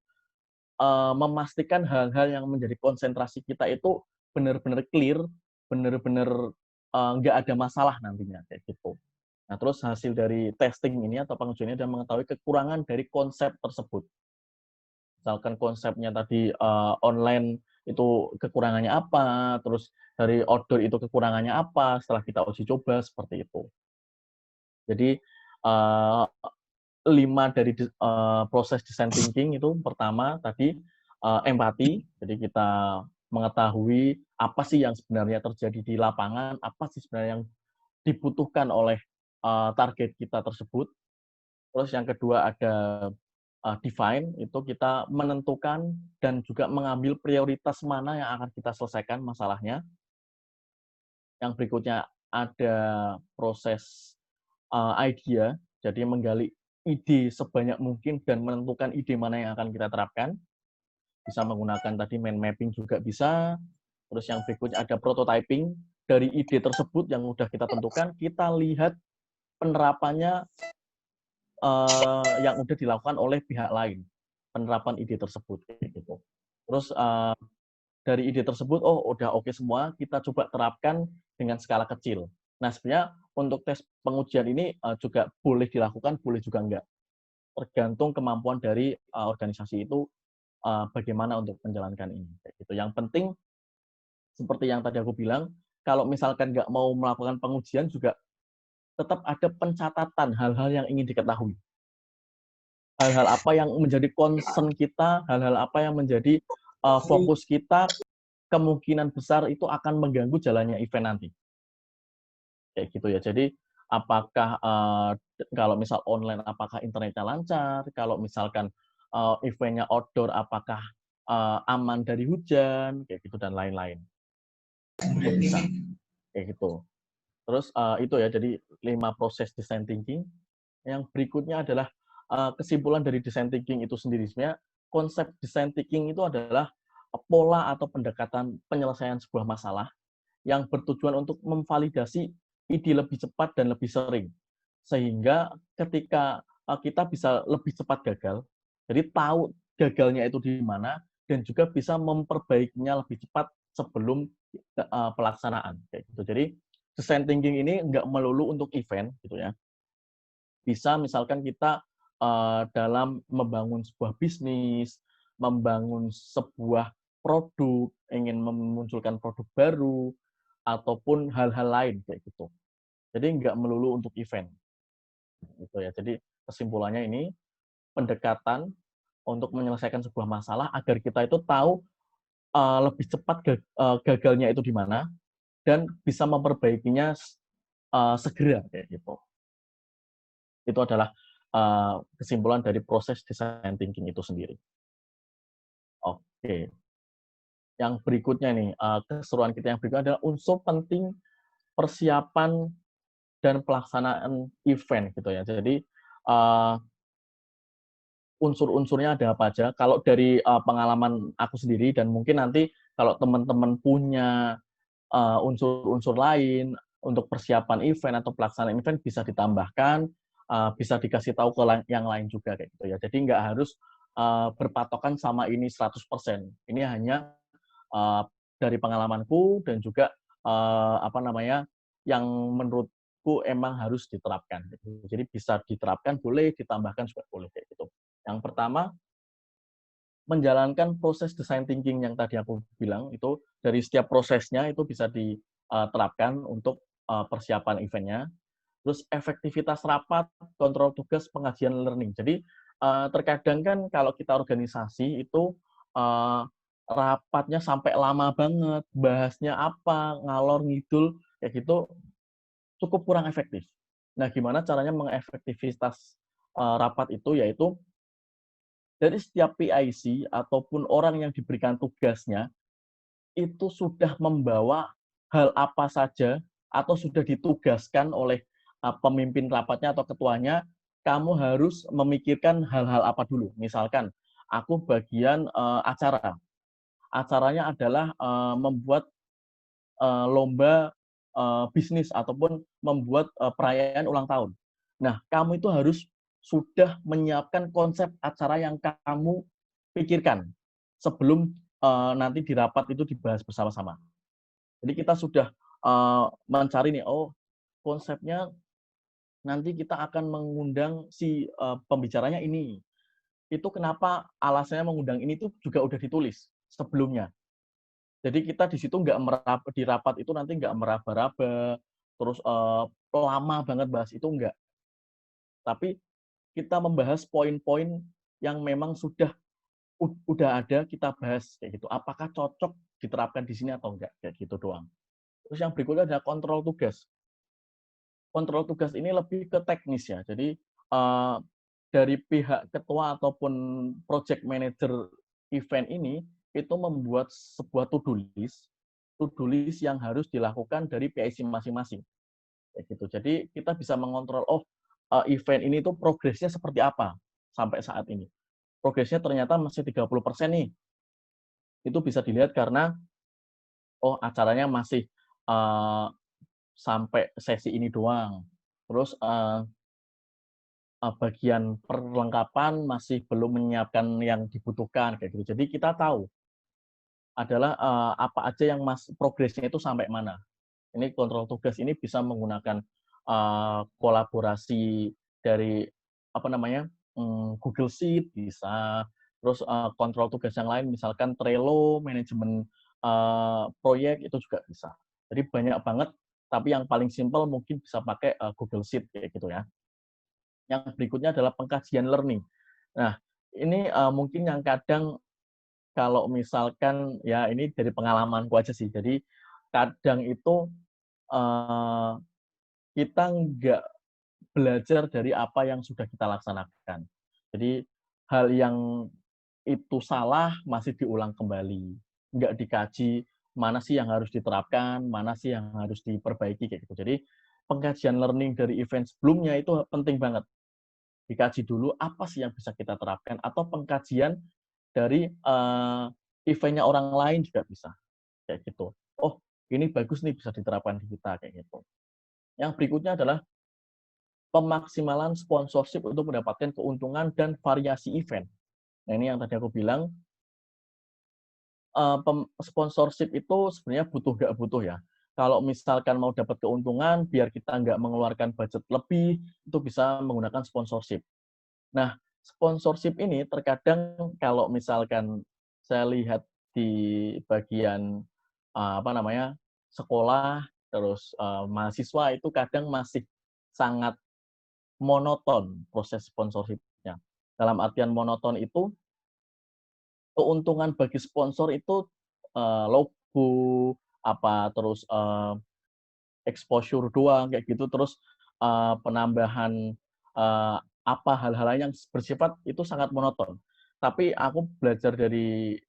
memastikan hal-hal yang menjadi konsentrasi kita itu benar-benar clear, benar-benar nggak ada masalah nantinya, kayak gitu. Nah, terus hasil dari testing ini atau pengujian ini adalah mengetahui kekurangan dari konsep tersebut. Misalkan konsepnya tadi online itu kekurangannya apa, terus dari outdoor itu kekurangannya apa, setelah kita uji coba, seperti itu. Jadi, 5 dari proses design thinking itu pertama tadi, empati, jadi kita mengetahui apa sih yang sebenarnya terjadi di lapangan, apa sih sebenarnya yang dibutuhkan oleh, target kita tersebut. Terus yang kedua ada, define, itu kita menentukan dan juga mengambil prioritas mana yang akan kita selesaikan masalahnya. Yang berikutnya ada proses, idea, jadi menggali ide sebanyak mungkin dan menentukan ide mana yang akan kita terapkan. Bisa menggunakan tadi mind mapping juga bisa. Terus yang berikutnya ada prototyping, dari ide tersebut yang sudah kita tentukan, kita lihat penerapannya yang udah dilakukan oleh pihak lain, penerapan ide tersebut kayak gitu. Terus dari ide tersebut, oh udah oke semua, kita coba terapkan dengan skala kecil. Nah, sebenarnya untuk tes pengujian ini juga boleh dilakukan, boleh juga enggak. Tergantung kemampuan dari organisasi itu bagaimana untuk menjalankan ini. Kayak gitu. Yang penting, seperti yang tadi aku bilang, kalau misalkan nggak mau melakukan pengujian juga tetap ada pencatatan hal-hal yang ingin diketahui. Hal-hal apa yang menjadi concern kita, hal-hal apa yang menjadi fokus kita, kemungkinan besar itu akan mengganggu jalannya event nanti. Kayak gitu ya. Jadi apakah kalau misal online apakah internetnya lancar, kalau misalkan eventnya outdoor apakah aman dari hujan, kayak gitu dan lain-lain. Itu bisa kayak gitu. Terus itu ya, jadi 5 proses design thinking. Yang berikutnya adalah kesimpulan dari design thinking itu sendiri. Sebenarnya konsep design thinking itu adalah pola atau pendekatan penyelesaian sebuah masalah yang bertujuan untuk memvalidasi ide lebih cepat dan lebih sering. Sehingga ketika kita bisa lebih cepat gagal, jadi tahu gagalnya itu di mana, dan juga bisa memperbaikinya lebih cepat sebelum pelaksanaan. Kayak gitu. Jadi design thinking ini nggak melulu untuk event, gitu ya. Bisa misalkan kita dalam membangun sebuah bisnis, membangun sebuah produk, ingin memunculkan produk baru, ataupun hal-hal lain kayak gitu. Jadi nggak melulu untuk event. Gitu ya. Jadi kesimpulannya ini pendekatan untuk menyelesaikan sebuah masalah agar kita itu tahu lebih cepat gagalnya itu di mana dan bisa memperbaikinya segera kayak gitu. Itu adalah kesimpulan dari proses design thinking itu sendiri. Oke. Yang berikutnya nih, keseruan kita yang berikutnya adalah unsur penting persiapan dan pelaksanaan event gitu ya. Jadi unsur-unsurnya ada apa aja. Kalau dari pengalaman aku sendiri dan mungkin nanti kalau teman-teman punya unsur-unsur lain untuk persiapan event atau pelaksanaan event bisa ditambahkan, bisa dikasih tahu ke yang lain juga kayak gitu ya. Jadi nggak harus berpatokan sama ini 100%. Ini hanya dari pengalamanku dan juga apa namanya yang menurutku emang harus diterapkan. Gitu. Jadi bisa diterapkan boleh, ditambahkan juga boleh kayak gitu. Yang pertama, menjalankan proses design thinking yang tadi aku bilang itu dari setiap prosesnya itu bisa diterapkan untuk persiapan eventnya. Terus efektivitas rapat, kontrol tugas, pengajian learning. Jadi terkadang kan kalau kita organisasi itu rapatnya sampai lama banget, bahasnya apa, ngalor ngidul kayak gitu cukup kurang efektif. Nah, gimana caranya mengefektivitas rapat itu yaitu dari setiap PIC ataupun orang yang diberikan tugasnya itu sudah membawa hal apa saja atau sudah ditugaskan oleh pemimpin rapatnya atau ketuanya, kamu harus memikirkan hal-hal apa dulu. Misalkan, aku bagian acara. Acaranya adalah membuat lomba bisnis ataupun membuat perayaan ulang tahun. Nah, kamu itu harus sudah menyiapkan konsep acara yang kamu pikirkan sebelum nanti di rapat itu dibahas bersama-sama. Jadi kita sudah mencari nih, oh konsepnya nanti kita akan mengundang si pembicaranya ini. Itu kenapa alasannya mengundang ini tuh juga udah ditulis sebelumnya. Jadi kita di situ nggak di rapat itu nanti nggak meraba-raba, terus lama banget bahas itu enggak. Tapi kita membahas poin-poin yang memang udah ada kita bahas kayak gitu. Apakah cocok diterapkan di sini atau enggak kayak gitu doang. Terus yang berikutnya adalah kontrol tugas. Kontrol tugas ini lebih ke teknis ya. Jadi dari pihak ketua ataupun project manager event ini itu membuat sebuah to-do list yang harus dilakukan dari PIC masing-masing. Kayak gitu. Jadi kita bisa mengontrol, oh event ini tuh progresnya seperti apa sampai saat ini. Progresnya ternyata masih 30% nih. Itu bisa dilihat karena, oh acaranya masih sampai sesi ini doang. Terus bagian perlengkapan masih belum menyiapkan yang dibutuhkan kayak gitu. Jadi kita tahu adalah apa aja yang progresnya itu sampai mana. Ini kontrol tugas ini bisa menggunakan kolaborasi dari apa namanya Google Sheet bisa, terus kontrol tugas yang lain misalkan Trello, manajemen proyek itu juga bisa. Jadi banyak banget, tapi yang paling simpel mungkin bisa pakai Google Sheet kayak gitu ya. Yang berikutnya adalah pengkajian learning. Nah, ini mungkin yang kadang kalau misalkan ya ini dari pengalamanku aja sih. Jadi kadang itu kita nggak belajar dari apa yang sudah kita laksanakan. Jadi hal yang itu salah masih diulang kembali, nggak dikaji mana sih yang harus diterapkan, mana sih yang harus diperbaiki kayak gitu. Jadi pengkajian learning dari event sebelumnya itu penting banget. Dikaji dulu apa sih yang bisa kita terapkan atau pengkajian dari eventnya orang lain juga bisa kayak gitu. Oh ini bagus nih bisa diterapkan di kita kayak gitu. Yang berikutnya adalah pemaksimalan sponsorship untuk mendapatkan keuntungan dan variasi event. Nah ini yang tadi aku bilang, sponsorship itu sebenarnya butuh nggak butuh ya. Kalau misalkan mau dapat keuntungan, biar kita nggak mengeluarkan budget lebih, itu bisa menggunakan sponsorship. Nah, sponsorship ini terkadang kalau misalkan saya lihat di bagian apa namanya sekolah, terus mahasiswa itu kadang masih sangat monoton proses sponsorship-nya. Dalam artian monoton itu, keuntungan bagi sponsor itu logo, apa terus exposure doang kayak gitu, terus penambahan apa hal-hal lain yang bersifat itu sangat monoton. Tapi aku belajar dari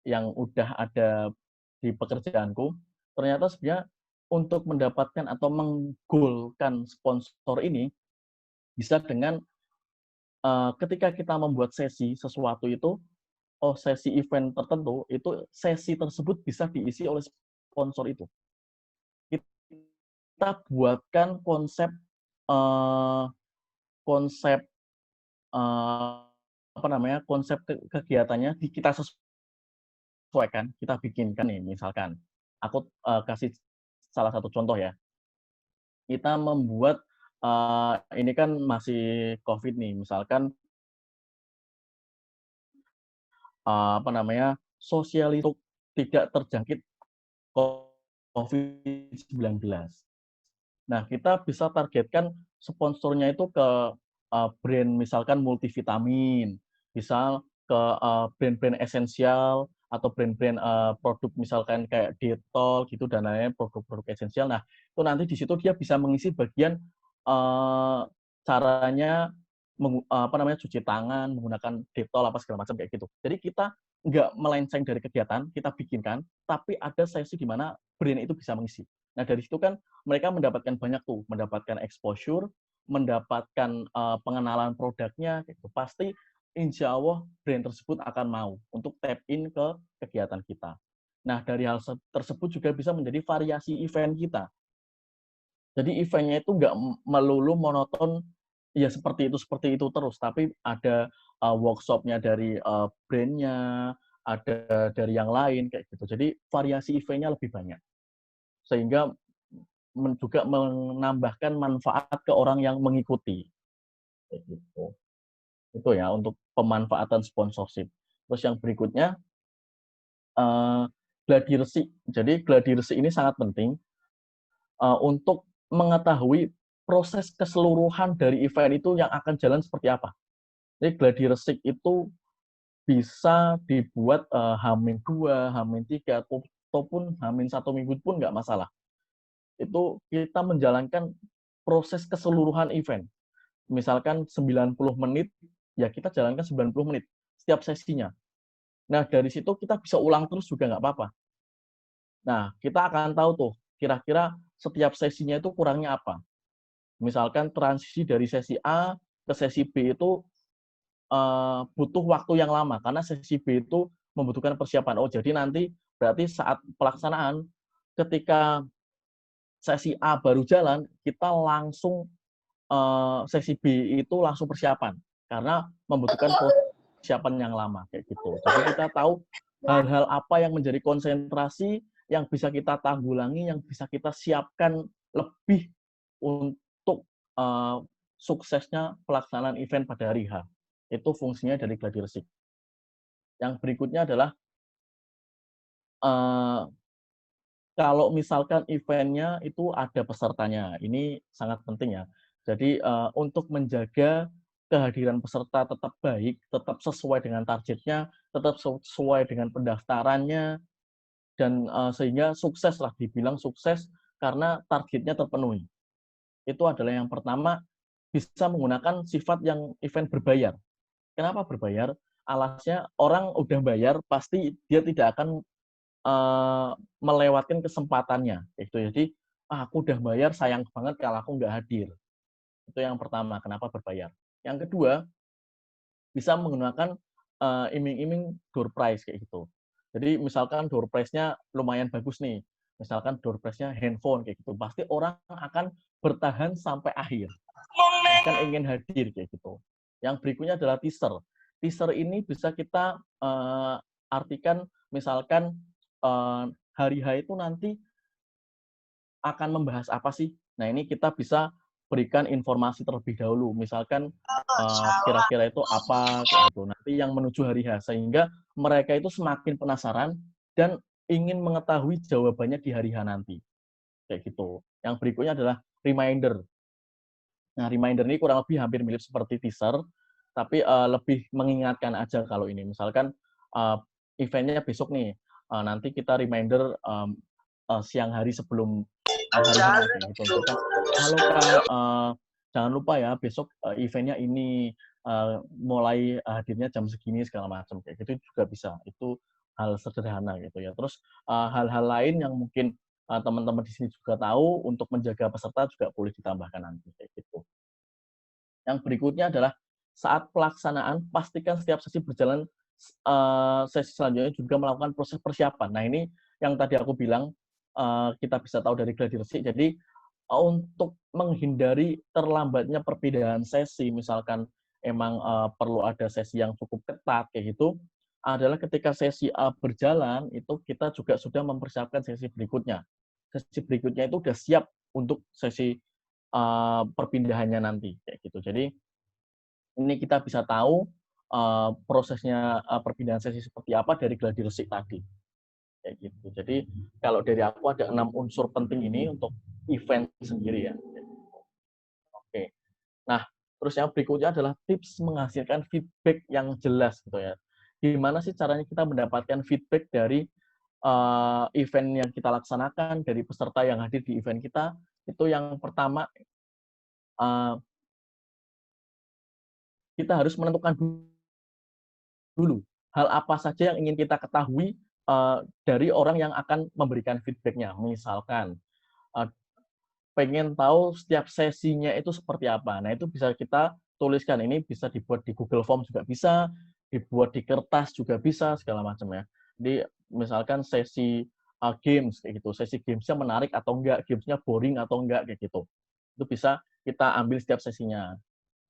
yang udah ada di pekerjaanku, ternyata sebenarnya untuk mendapatkan atau menggolkan sponsor ini bisa dengan ketika kita membuat sesi sesuatu itu, oh sesi event tertentu, itu sesi tersebut bisa diisi oleh sponsor itu. Kita buatkan konsep eh, konsep apa namanya konsep kegiatannya kita sesuaikan, kita bikinkan nih misalkan. Aku kasih salah satu contoh ya. Kita membuat ini kan masih COVID nih, misalkan apa namanya sosial itu tidak terjangkit COVID-19. Nah, kita bisa targetkan sponsornya itu ke brand misalkan multivitamin, misal ke brand-brand esensial atau brand-brand produk misalkan kayak Dettol gitu dan lain-lain produk-produk esensial. Nah, itu nanti di situ dia bisa mengisi bagian caranya cuci tangan, menggunakan Dettol apa segala macam kayak gitu. Jadi kita nggak melenceng dari kegiatan, kita bikinkan, tapi ada sesi di mana brand itu bisa mengisi. Nah, dari situ kan mereka mendapatkan banyak tuh, mendapatkan exposure, mendapatkan pengenalan produknya, gitu. Pasti insya Allah brand tersebut akan mau untuk tap in ke kegiatan kita. Nah, dari hal tersebut juga bisa menjadi variasi event kita. Jadi eventnya itu nggak melulu monoton, ya seperti itu terus, tapi ada workshop-nya dari brand-nya, ada dari yang lain kayak gitu. Jadi variasi eventnya lebih banyak, sehingga juga menambahkan manfaat ke orang yang mengikuti kayak gitu. Itu ya untuk pemanfaatan sponsorship. Terus yang berikutnya gladi resik. Jadi gladi resik ini sangat penting untuk mengetahui proses keseluruhan dari event itu yang akan jalan seperti apa. Jadi gladi resik itu bisa dibuat H-2, H-3, ataupun H-1 minggu pun nggak masalah. Itu kita menjalankan proses keseluruhan event. Misalkan 90 menit, ya kita jalankan 90 menit setiap sesinya. Nah, dari situ kita bisa ulang terus juga nggak apa-apa. Nah, kita akan tahu tuh, kira-kira setiap sesinya itu kurangnya apa. Misalkan transisi dari sesi A ke sesi B itu butuh waktu yang lama, karena sesi B itu membutuhkan persiapan. Oh, jadi nanti berarti saat pelaksanaan, ketika sesi A baru jalan, kita langsung sesi B itu langsung persiapan, karena membutuhkan persiapan yang lama kayak gitu. Jadi kita tahu hal-hal apa yang menjadi konsentrasi yang bisa kita tanggulangi, yang bisa kita siapkan lebih untuk suksesnya pelaksanaan event pada hari H. Itu fungsinya dari gladi resik. Yang berikutnya adalah kalau misalkan eventnya itu ada pesertanya, ini sangat penting ya. Jadi untuk menjaga kehadiran peserta tetap baik, tetap sesuai dengan targetnya, tetap sesuai dengan pendaftarannya, dan sehingga sukses lah, dibilang sukses karena targetnya terpenuhi. Itu adalah yang pertama, bisa menggunakan sifat yang event berbayar. Kenapa berbayar? Alasnya orang udah bayar, pasti dia tidak akan melewatkan kesempatannya. Itu jadi, aku udah bayar, sayang banget kalau aku nggak hadir. Itu yang pertama, kenapa berbayar. Yang kedua, bisa menggunakan iming-iming door prize kayak gitu. Jadi misalkan door prize-nya lumayan bagus nih, misalkan door prize-nya handphone kayak gitu, pasti orang akan bertahan sampai akhir, bahkan ingin hadir kayak gitu. Yang berikutnya adalah teaser. Teaser ini bisa kita artikan misalkan hari H itu nanti akan membahas apa sih? Nah, ini kita bisa berikan informasi terlebih dahulu. Misalkan kira-kira itu apa kayak gitu. Nanti yang menuju hari H, sehingga mereka itu semakin penasaran dan ingin mengetahui jawabannya di hari H nanti. Kayak gitu. Yang berikutnya adalah reminder. Nah, reminder ini kurang lebih hampir mirip seperti teaser, tapi lebih mengingatkan aja kalau ini. Misalkan eventnya besok nih, nanti kita reminder siang hari sebelum hari H gitu. Misalkan, halo Kak, jangan lupa ya besok eventnya ini mulai hadirnya jam segini segala macam kayak gitu juga bisa. Itu hal sederhana gitu ya. Terus hal-hal lain yang mungkin teman-teman di sini juga tahu untuk menjaga peserta juga boleh ditambahkan nanti kayak gitu. Yang berikutnya adalah saat pelaksanaan pastikan setiap sesi berjalan sesi selanjutnya juga melakukan proses persiapan. Nah, ini yang tadi aku bilang kita bisa tahu dari gladi resik. Jadi untuk menghindari terlambatnya perpindahan sesi, misalkan emang perlu ada sesi yang cukup ketat kayak gitu, adalah ketika sesi A berjalan itu kita juga sudah mempersiapkan sesi berikutnya. Sesi berikutnya itu sudah siap untuk sesi perpindahannya nanti kayak gitu. Jadi ini kita bisa tahu prosesnya perpindahan sesi seperti apa dari gladi resik tadi kayak gitu. Jadi kalau dari aku ada 6 unsur penting ini untuk event sendiri ya. Oke. Nah, terus yang berikutnya adalah tips menghasilkan feedback yang jelas gitu ya. Gimana sih caranya kita mendapatkan feedback dari event yang kita laksanakan, dari peserta yang hadir di event kita? Itu yang pertama kita harus menentukan dulu hal apa saja yang ingin kita ketahui dari orang yang akan memberikan feedback-nya. Misalkan uh, pengen tahu setiap sesinya itu seperti apa. Nah, itu bisa kita tuliskan. Ini bisa dibuat di Google Form juga bisa, dibuat di kertas juga bisa, segala macam ya. Jadi misalkan sesi games kayak gitu, sesi gamesnya menarik atau enggak, gamesnya boring atau enggak kayak gitu. Itu bisa kita ambil setiap sesinya.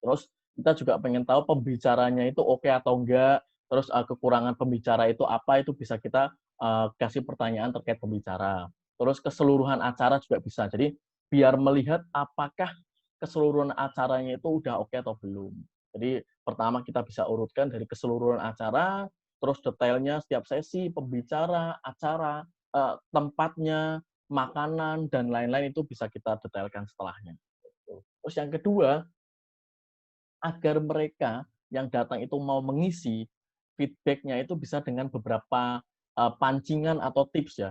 Terus kita juga pengen tahu pembicaranya itu oke atau enggak, terus kekurangan pembicara itu apa, itu bisa kita kasih pertanyaan terkait pembicara. Terus keseluruhan acara juga bisa. Jadi biar melihat apakah keseluruhan acaranya itu udah oke atau belum. Jadi pertama kita bisa urutkan dari keseluruhan acara, terus detailnya setiap sesi, pembicara, acara, tempatnya, makanan, dan lain-lain itu bisa kita detailkan setelahnya. Terus yang kedua, agar mereka yang datang itu mau mengisi, feedback-nya itu bisa dengan beberapa pancingan atau tips ya,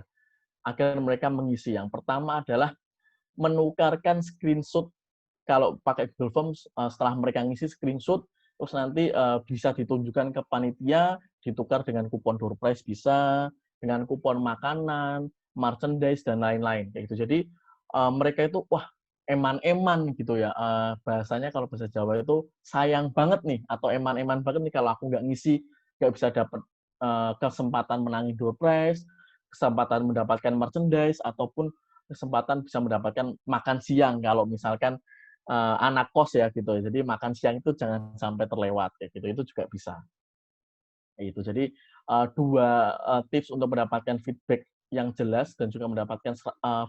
agar mereka mengisi. Yang pertama adalah menukarkan screenshot. Kalau pakai Google Forms, setelah mereka ngisi screenshot, terus nanti bisa ditunjukkan ke panitia, ditukar dengan kupon door prize bisa, dengan kupon makanan, merchandise, dan lain-lain. Kayak gitu. Jadi mereka itu, wah, eman-eman gitu ya. Bahasanya kalau bahasa Jawa itu sayang banget nih, atau eman-eman banget nih kalau aku nggak ngisi, nggak bisa dapat kesempatan menangi door prize, kesempatan mendapatkan merchandise, ataupun kesempatan bisa mendapatkan makan siang kalau misalkan anak kos ya gitu. Jadi makan siang itu jangan sampai terlewat kayak gitu. Itu juga bisa. Itu. Jadi dua tips untuk mendapatkan feedback yang jelas dan juga mendapatkan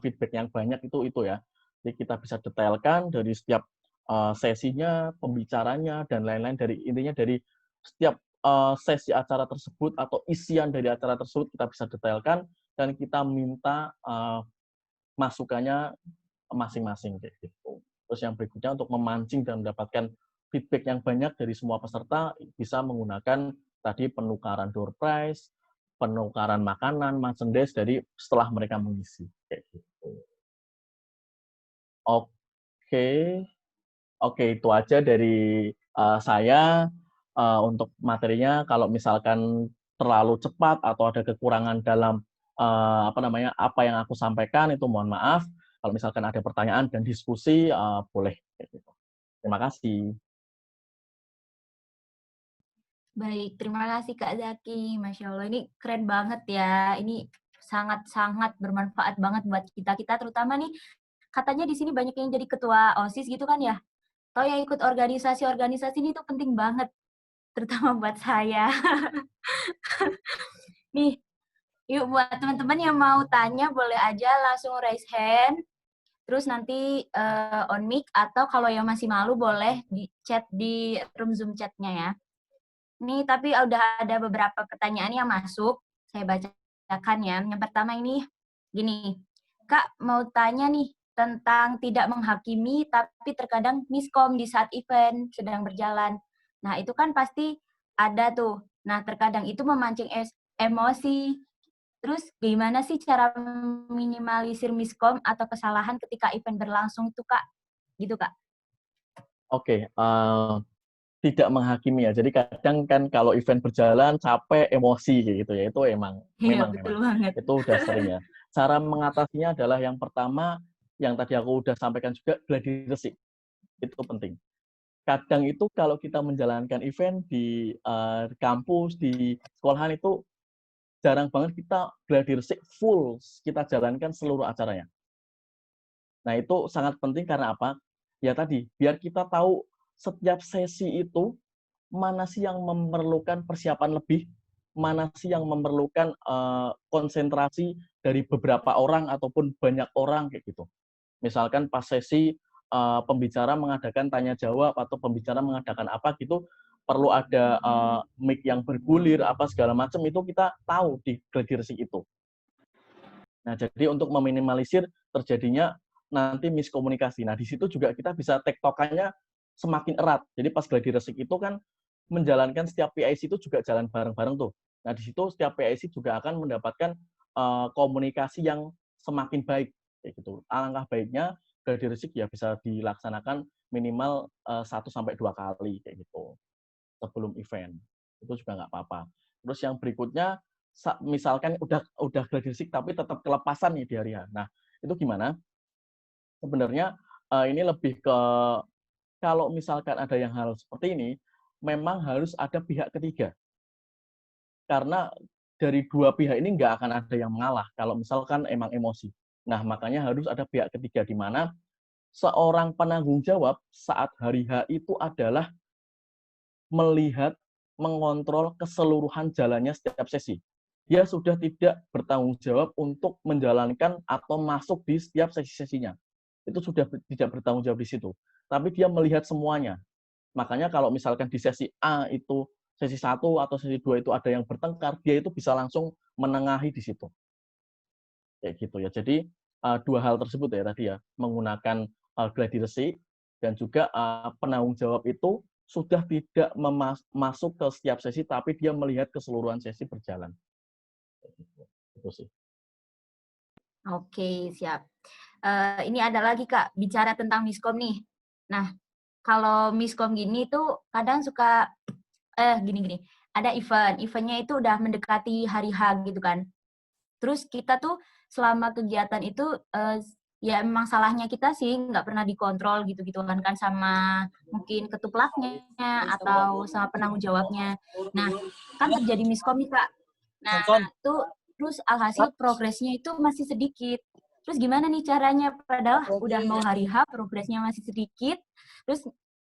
feedback yang banyak itu ya. Jadi kita bisa detailkan dari setiap sesinya, pembicaranya dan lain-lain, dari intinya dari setiap sesi acara tersebut atau isian dari acara tersebut kita bisa detailkan dan kita minta masukannya masing-masing kayak gitu. Terus yang berikutnya untuk memancing dan mendapatkan feedback yang banyak dari semua peserta bisa menggunakan tadi penukaran door prize, penukaran makanan, merchandise dari setelah mereka mengisi kayak gitu. Oke, oke itu aja dari saya untuk materinya. Kalau misalkan terlalu cepat atau ada kekurangan dalam apa yang aku sampaikan itu mohon maaf. Kalau misalkan ada pertanyaan dan diskusi boleh. Gitu. Terima kasih. Baik, terima kasih Kak Zaki. Masya Allah, ini keren banget ya. Ini sangat-sangat bermanfaat banget buat kita-kita, terutama nih katanya di sini banyak yang jadi ketua OSIS gitu kan ya. Atau yang ikut organisasi-organisasi ini tuh penting banget, terutama buat saya. Nih, yuk buat teman-teman yang mau tanya boleh aja langsung raise hand. Terus nanti on mic atau kalau yang masih malu boleh di chat di room Zoom chatnya ya. Nih, tapi udah ada beberapa pertanyaan yang masuk. Saya bacakan ya. Yang pertama ini gini. Kak, mau tanya nih tentang tidak menghakimi tapi terkadang miskom di saat event sedang berjalan. Nah, itu kan pasti ada tuh. Nah, terkadang itu memancing emosi. Terus gimana sih cara minimalisir miskom atau kesalahan ketika event berlangsung itu, Kak? Gitu, Kak. Oke, tidak menghakimi ya. Jadi kadang kan kalau event berjalan capek, emosi kayak gitu ya. Itu Iya, memang betul banget. itu udah sering ya. Cara mengatasinya adalah yang pertama yang tadi aku udah sampaikan juga, gladi resik. Itu penting. Kadang itu kalau kita menjalankan event di kampus, di sekolahan itu jarang banget kita gladi resik full kita jalankan seluruh acaranya. Nah, itu sangat penting karena apa? Ya tadi, biar kita tahu setiap sesi itu mana sih yang memerlukan persiapan lebih, mana sih yang memerlukan konsentrasi dari beberapa orang ataupun banyak orang kayak gitu. Misalkan pas sesi pembicara mengadakan tanya jawab atau pembicara mengadakan apa gitu, perlu ada mic yang bergulir apa segala macam, itu kita tahu di gladi resik itu. Nah, jadi untuk meminimalisir terjadinya nanti miskomunikasi. Nah, di situ juga kita bisa tektokannya semakin erat. Jadi pas gladi resik itu kan menjalankan setiap PIC itu juga jalan bareng-bareng tuh. Nah, di situ setiap PIC juga akan mendapatkan komunikasi yang semakin baik kayak gitu. Alangkah baiknya gladi resik ya bisa dilaksanakan minimal 1 sampai 2 kali kayak gitu. sebelum event. Itu juga nggak apa-apa. Terus yang berikutnya, misalkan udah gladi resik tapi tetap kelepasan nih di hari H. Nah, itu gimana? Sebenarnya ini lebih ke kalau misalkan ada yang hal seperti ini, memang harus ada pihak ketiga. Karena dari dua pihak ini nggak akan ada yang mengalah kalau misalkan emang emosi. Nah, makanya harus ada pihak ketiga di mana seorang penanggung jawab saat hari H itu adalah melihat, mengontrol keseluruhan jalannya setiap sesi. Dia sudah tidak bertanggung jawab untuk menjalankan atau masuk di setiap sesi-sesinya. Itu sudah tidak bertanggung jawab di situ. Tapi dia melihat semuanya. Makanya kalau misalkan di sesi A itu, sesi 1 atau sesi 2 itu ada yang bertengkar, dia itu bisa langsung menengahi di situ. Kayak gitu ya. Jadi dua hal tersebut ya tadi ya, menggunakan gladi resik dan juga penanggung jawab itu sudah tidak masuk ke setiap sesi, tapi dia melihat keseluruhan sesi berjalan. Itu sih. Oke, siap. Ini ada lagi Kak, bicara tentang miskom nih. Nah, kalau miskom gini tuh kadang suka gini, ada eventnya itu udah mendekati hari H gitu kan. Terus kita tuh selama kegiatan itu ya emang salahnya kita sih nggak pernah dikontrol gitu-gitu kan sama mungkin ketuplaknya atau sama penanggung jawabnya. Nah, kan terjadi miskom nih Kak. Nah, tuh terus alhasil progresnya itu masih sedikit. Terus gimana nih caranya? Padahal udah mau hari H, progresnya masih sedikit. Terus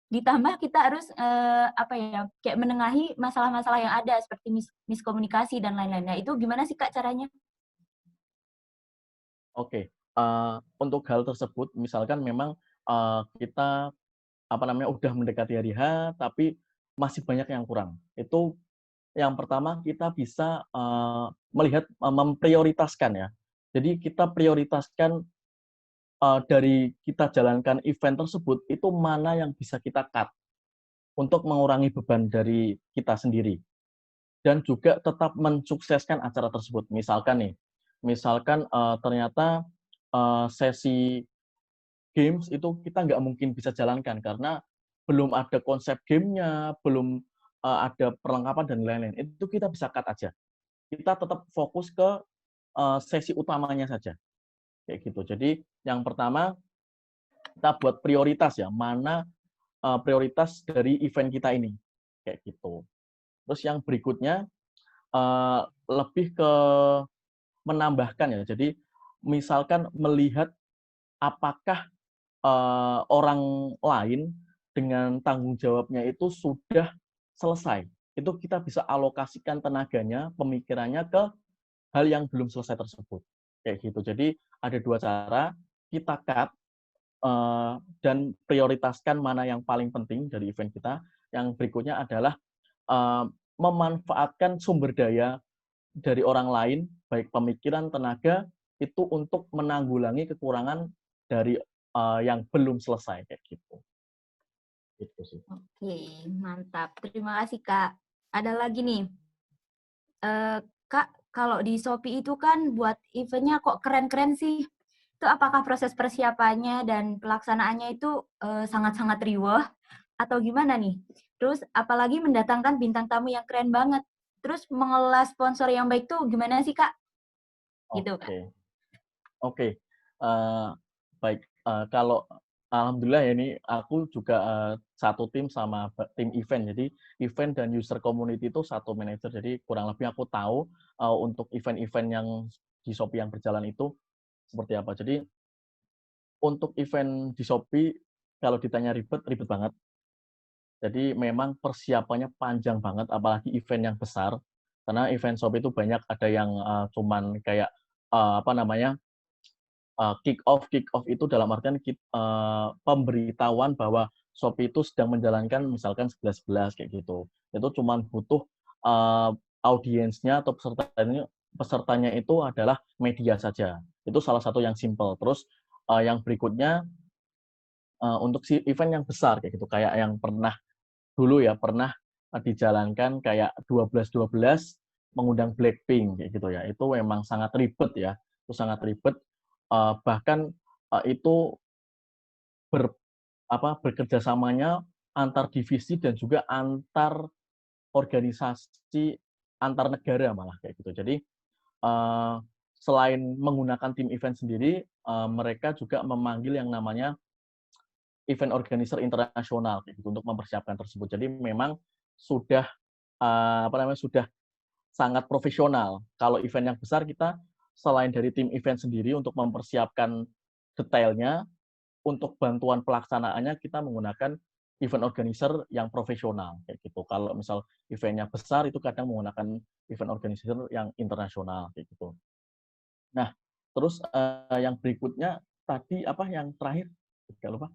ditambah kita harus apa ya, kayak menengahi masalah-masalah yang ada seperti miskomunikasi dan lain-lainnya. Itu gimana sih Kak caranya? Oke, untuk hal tersebut misalkan memang kita apa namanya udah mendekati hari H, tapi masih banyak yang kurang. Itu yang pertama kita bisa melihat memprioritaskan ya. Jadi kita prioritaskan dari kita jalankan event tersebut itu mana yang bisa kita cut untuk mengurangi beban dari kita sendiri dan juga tetap mensukseskan acara tersebut. Misalkan nih, misalkan ternyata sesi games itu kita nggak mungkin bisa jalankan karena belum ada konsep gamenya, belum ada perlengkapan dan lain-lain. Itu kita bisa cut aja. Kita tetap fokus ke sesi utamanya saja. Kayak gitu. Jadi yang pertama kita buat prioritas ya, mana prioritas dari event kita ini. Kayak gitu. Terus yang berikutnya lebih ke menambahkan ya. Jadi misalkan melihat apakah orang lain dengan tanggung jawabnya itu sudah selesai. Itu kita bisa alokasikan tenaganya, pemikirannya ke hal yang belum selesai tersebut. Kayak gitu. Jadi ada dua cara, kita cut dan prioritaskan mana yang paling penting dari event kita. Yang berikutnya adalah memanfaatkan sumber daya dari orang lain, baik pemikiran, tenaga, itu untuk menanggulangi kekurangan dari yang belum selesai kayak gitu. Itu sih. Oke, mantap. Terima kasih Kak. Ada lagi nih, Kak, kalau di Shopee itu kan buat eventnya kok keren-keren sih. Itu apakah proses persiapannya dan pelaksanaannya itu sangat-sangat riweh atau gimana nih? Terus apalagi mendatangkan bintang tamu yang keren banget. Terus mengelola sponsor yang baik tuh gimana sih Kak? Gitu Kak. Oke, oke. Baik, kalau alhamdulillah ya ini aku juga satu tim sama tim event. Jadi event dan user community itu satu manajer. Jadi kurang lebih aku tahu untuk event-event yang di Shopee yang berjalan itu seperti apa. Jadi untuk event di Shopee kalau ditanya ribet, ribet banget. Jadi memang persiapannya panjang banget, apalagi event yang besar. Karena event Shopee itu banyak, ada yang cuman kayak apa namanya kick off itu dalam artian pemberitahuan bahwa Shopee itu sedang menjalankan misalkan 11.11 kayak gitu. Itu cuman butuh audiensnya atau pesertanya itu adalah media saja. Itu salah satu yang simple. Terus yang berikutnya untuk si event yang besar kayak gitu, kayak yang dulu ya pernah dijalankan kayak 12.12 mengundang Blackpink kayak gitu ya. Itu memang sangat ribet ya. Itu sangat ribet bahkan itu bekerja samanya antar divisi dan juga antar organisasi antar negara malah kayak gitu. Jadi selain menggunakan tim event sendiri, mereka juga memanggil yang namanya event organizer internasional kayak gitu untuk mempersiapkan tersebut. Jadi memang sudah sudah sangat profesional. Kalau event yang besar kita selain dari tim event sendiri untuk mempersiapkan detailnya, untuk bantuan pelaksanaannya kita menggunakan event organizer yang profesional kayak gitu. Kalau misal eventnya besar itu kadang menggunakan event organizer yang internasional kayak gitu. Nah, terus yang berikutnya tadi apa yang terakhir? Tidak lupa.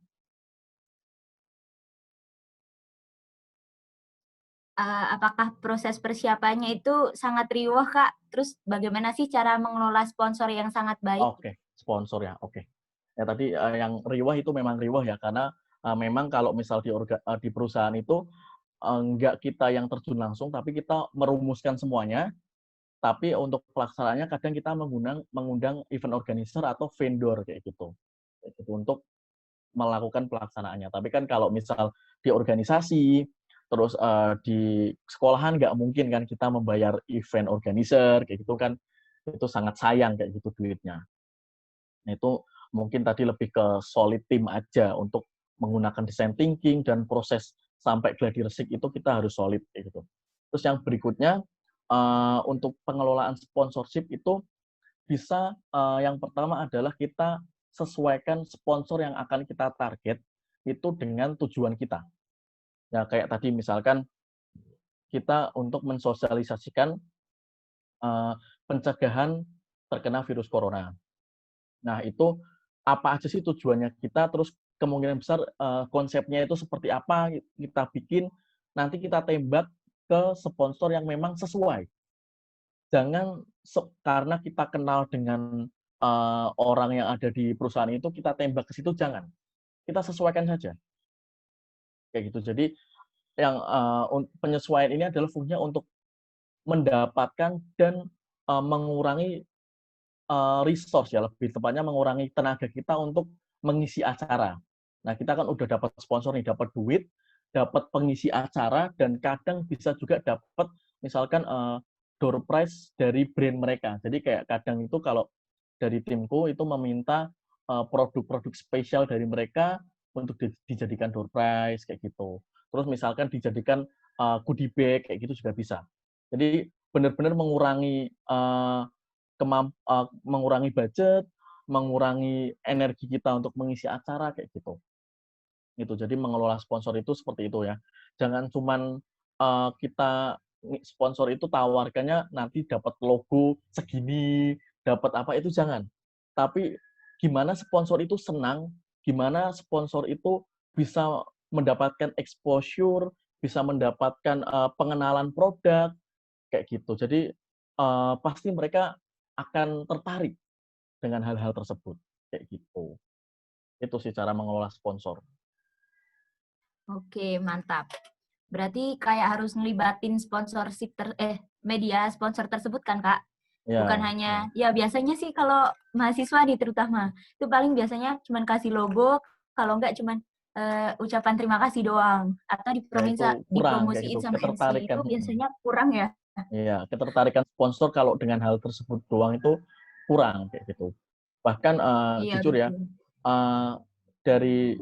Apakah proses persiapannya itu sangat riuh, Kak? Terus bagaimana sih cara mengelola sponsor yang sangat baik? Oke, sponsor ya, oke. Ya tadi yang riwah itu memang riwah ya, karena memang kalau misal di perusahaan itu enggak kita yang terjun langsung, tapi kita merumuskan semuanya, tapi untuk pelaksanaannya kadang kita mengundang event organizer atau vendor kayak gitu untuk melakukan pelaksanaannya. Tapi kan kalau misal di organisasi, terus di sekolahan nggak mungkin kan kita membayar event organizer kayak gitu kan, itu sangat sayang kayak gitu duitnya. Nah, itu mungkin tadi lebih ke solid team aja untuk menggunakan design thinking dan proses sampai gladi resik itu kita harus solid kayak gitu. Terus yang berikutnya untuk pengelolaan sponsorship itu bisa yang pertama adalah kita sesuaikan sponsor yang akan kita target itu dengan tujuan kita. Ya kayak tadi misalkan kita untuk mensosialisasikan pencegahan terkena virus corona. Nah, itu apa aja sih tujuannya kita, terus kemungkinan besar konsepnya itu seperti apa kita bikin, nanti kita tembak ke sponsor yang memang sesuai. Jangan karena kita kenal dengan orang yang ada di perusahaan itu, kita tembak ke situ, jangan. Kita sesuaikan saja. Kayak gitu. Jadi yang penyesuaian ini adalah fungsinya untuk mendapatkan dan mengurangi resource ya, lebih tepatnya mengurangi tenaga kita untuk mengisi acara. Nah, kita kan udah dapat sponsor nih, dapat duit, dapat pengisi acara, dan kadang bisa juga dapat misalkan door prize dari brand mereka. Jadi kayak kadang itu kalau dari timku itu meminta produk-produk spesial dari mereka untuk dijadikan door prize kayak gitu. Terus misalkan dijadikan goodie bag kayak gitu juga bisa. Jadi benar-benar mengurangi mengurangi budget, mengurangi energi kita untuk mengisi acara kayak gitu. Gitu. Jadi mengelola sponsor itu seperti itu ya. Jangan cuman kita sponsor itu tawarkannya nanti dapat logo segini, dapat apa itu jangan. Tapi gimana sponsor itu senang, gimana sponsor itu bisa mendapatkan exposure, bisa mendapatkan pengenalan produk kayak gitu. Jadi pasti mereka akan tertarik dengan hal-hal tersebut kayak gitu. Itu sih cara mengelola sponsor. Oke, mantap. Berarti kayak harus ngelibatin media sponsor tersebut kan, Kak? Bukan Ya, hanya, ya biasanya sih kalau mahasiswa nih terutama, itu paling biasanya cuman kasih logo, kalau enggak cuman ucapan terima kasih doang. Atau ya itu kurang kayak dipromosiin gitu, sama MC, itu ketertarikan. biasanya kurang ya. Iya, ketertarikan sponsor kalau dengan hal tersebut doang itu kurang kayak gitu. Bahkan Iya, jujur ya, betul. dari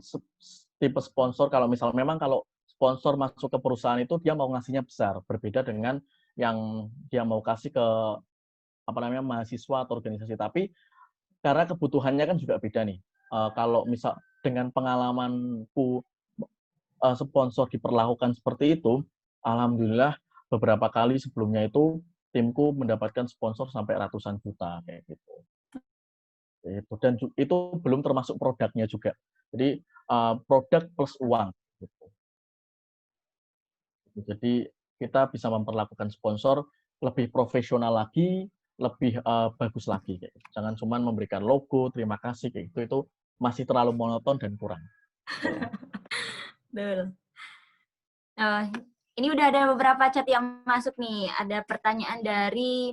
tipe sponsor kalau misal memang kalau sponsor masuk ke perusahaan itu dia mau ngasihnya besar, berbeda dengan yang dia mau kasih ke apa namanya mahasiswa atau organisasi. Tapi karena kebutuhannya kan juga beda nih. Kalau misal dengan pengalamanku sponsor diperlakukan seperti itu, alhamdulillah beberapa kali sebelumnya itu timku mendapatkan sponsor sampai ratusan juta kayak gitu. Dan itu belum termasuk produknya juga. Jadi produk plus uang. Gitu. Jadi kita bisa memperlakukan sponsor lebih profesional lagi, lebih bagus lagi. Kayak gitu. Jangan cuma memberikan logo, terima kasih kayak gitu. Itu masih terlalu monoton dan kurang. Gitu. Betul. Ini udah ada beberapa chat yang masuk nih. Ada pertanyaan dari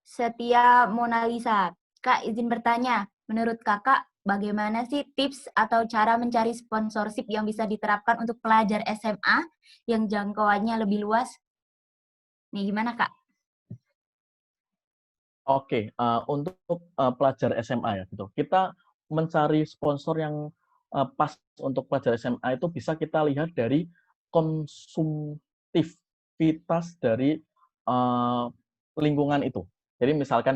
Setia Mona Lisa. Kak, izin bertanya, menurut kakak bagaimana sih tips atau cara mencari sponsorship yang bisa diterapkan untuk pelajar SMA yang jangkauannya lebih luas? Nih gimana Kak? Oke, untuk pelajar SMA ya gitu. Kita mencari sponsor yang pas untuk pelajar SMA itu bisa kita lihat dari konsumtivitas dari lingkungan itu. Jadi misalkan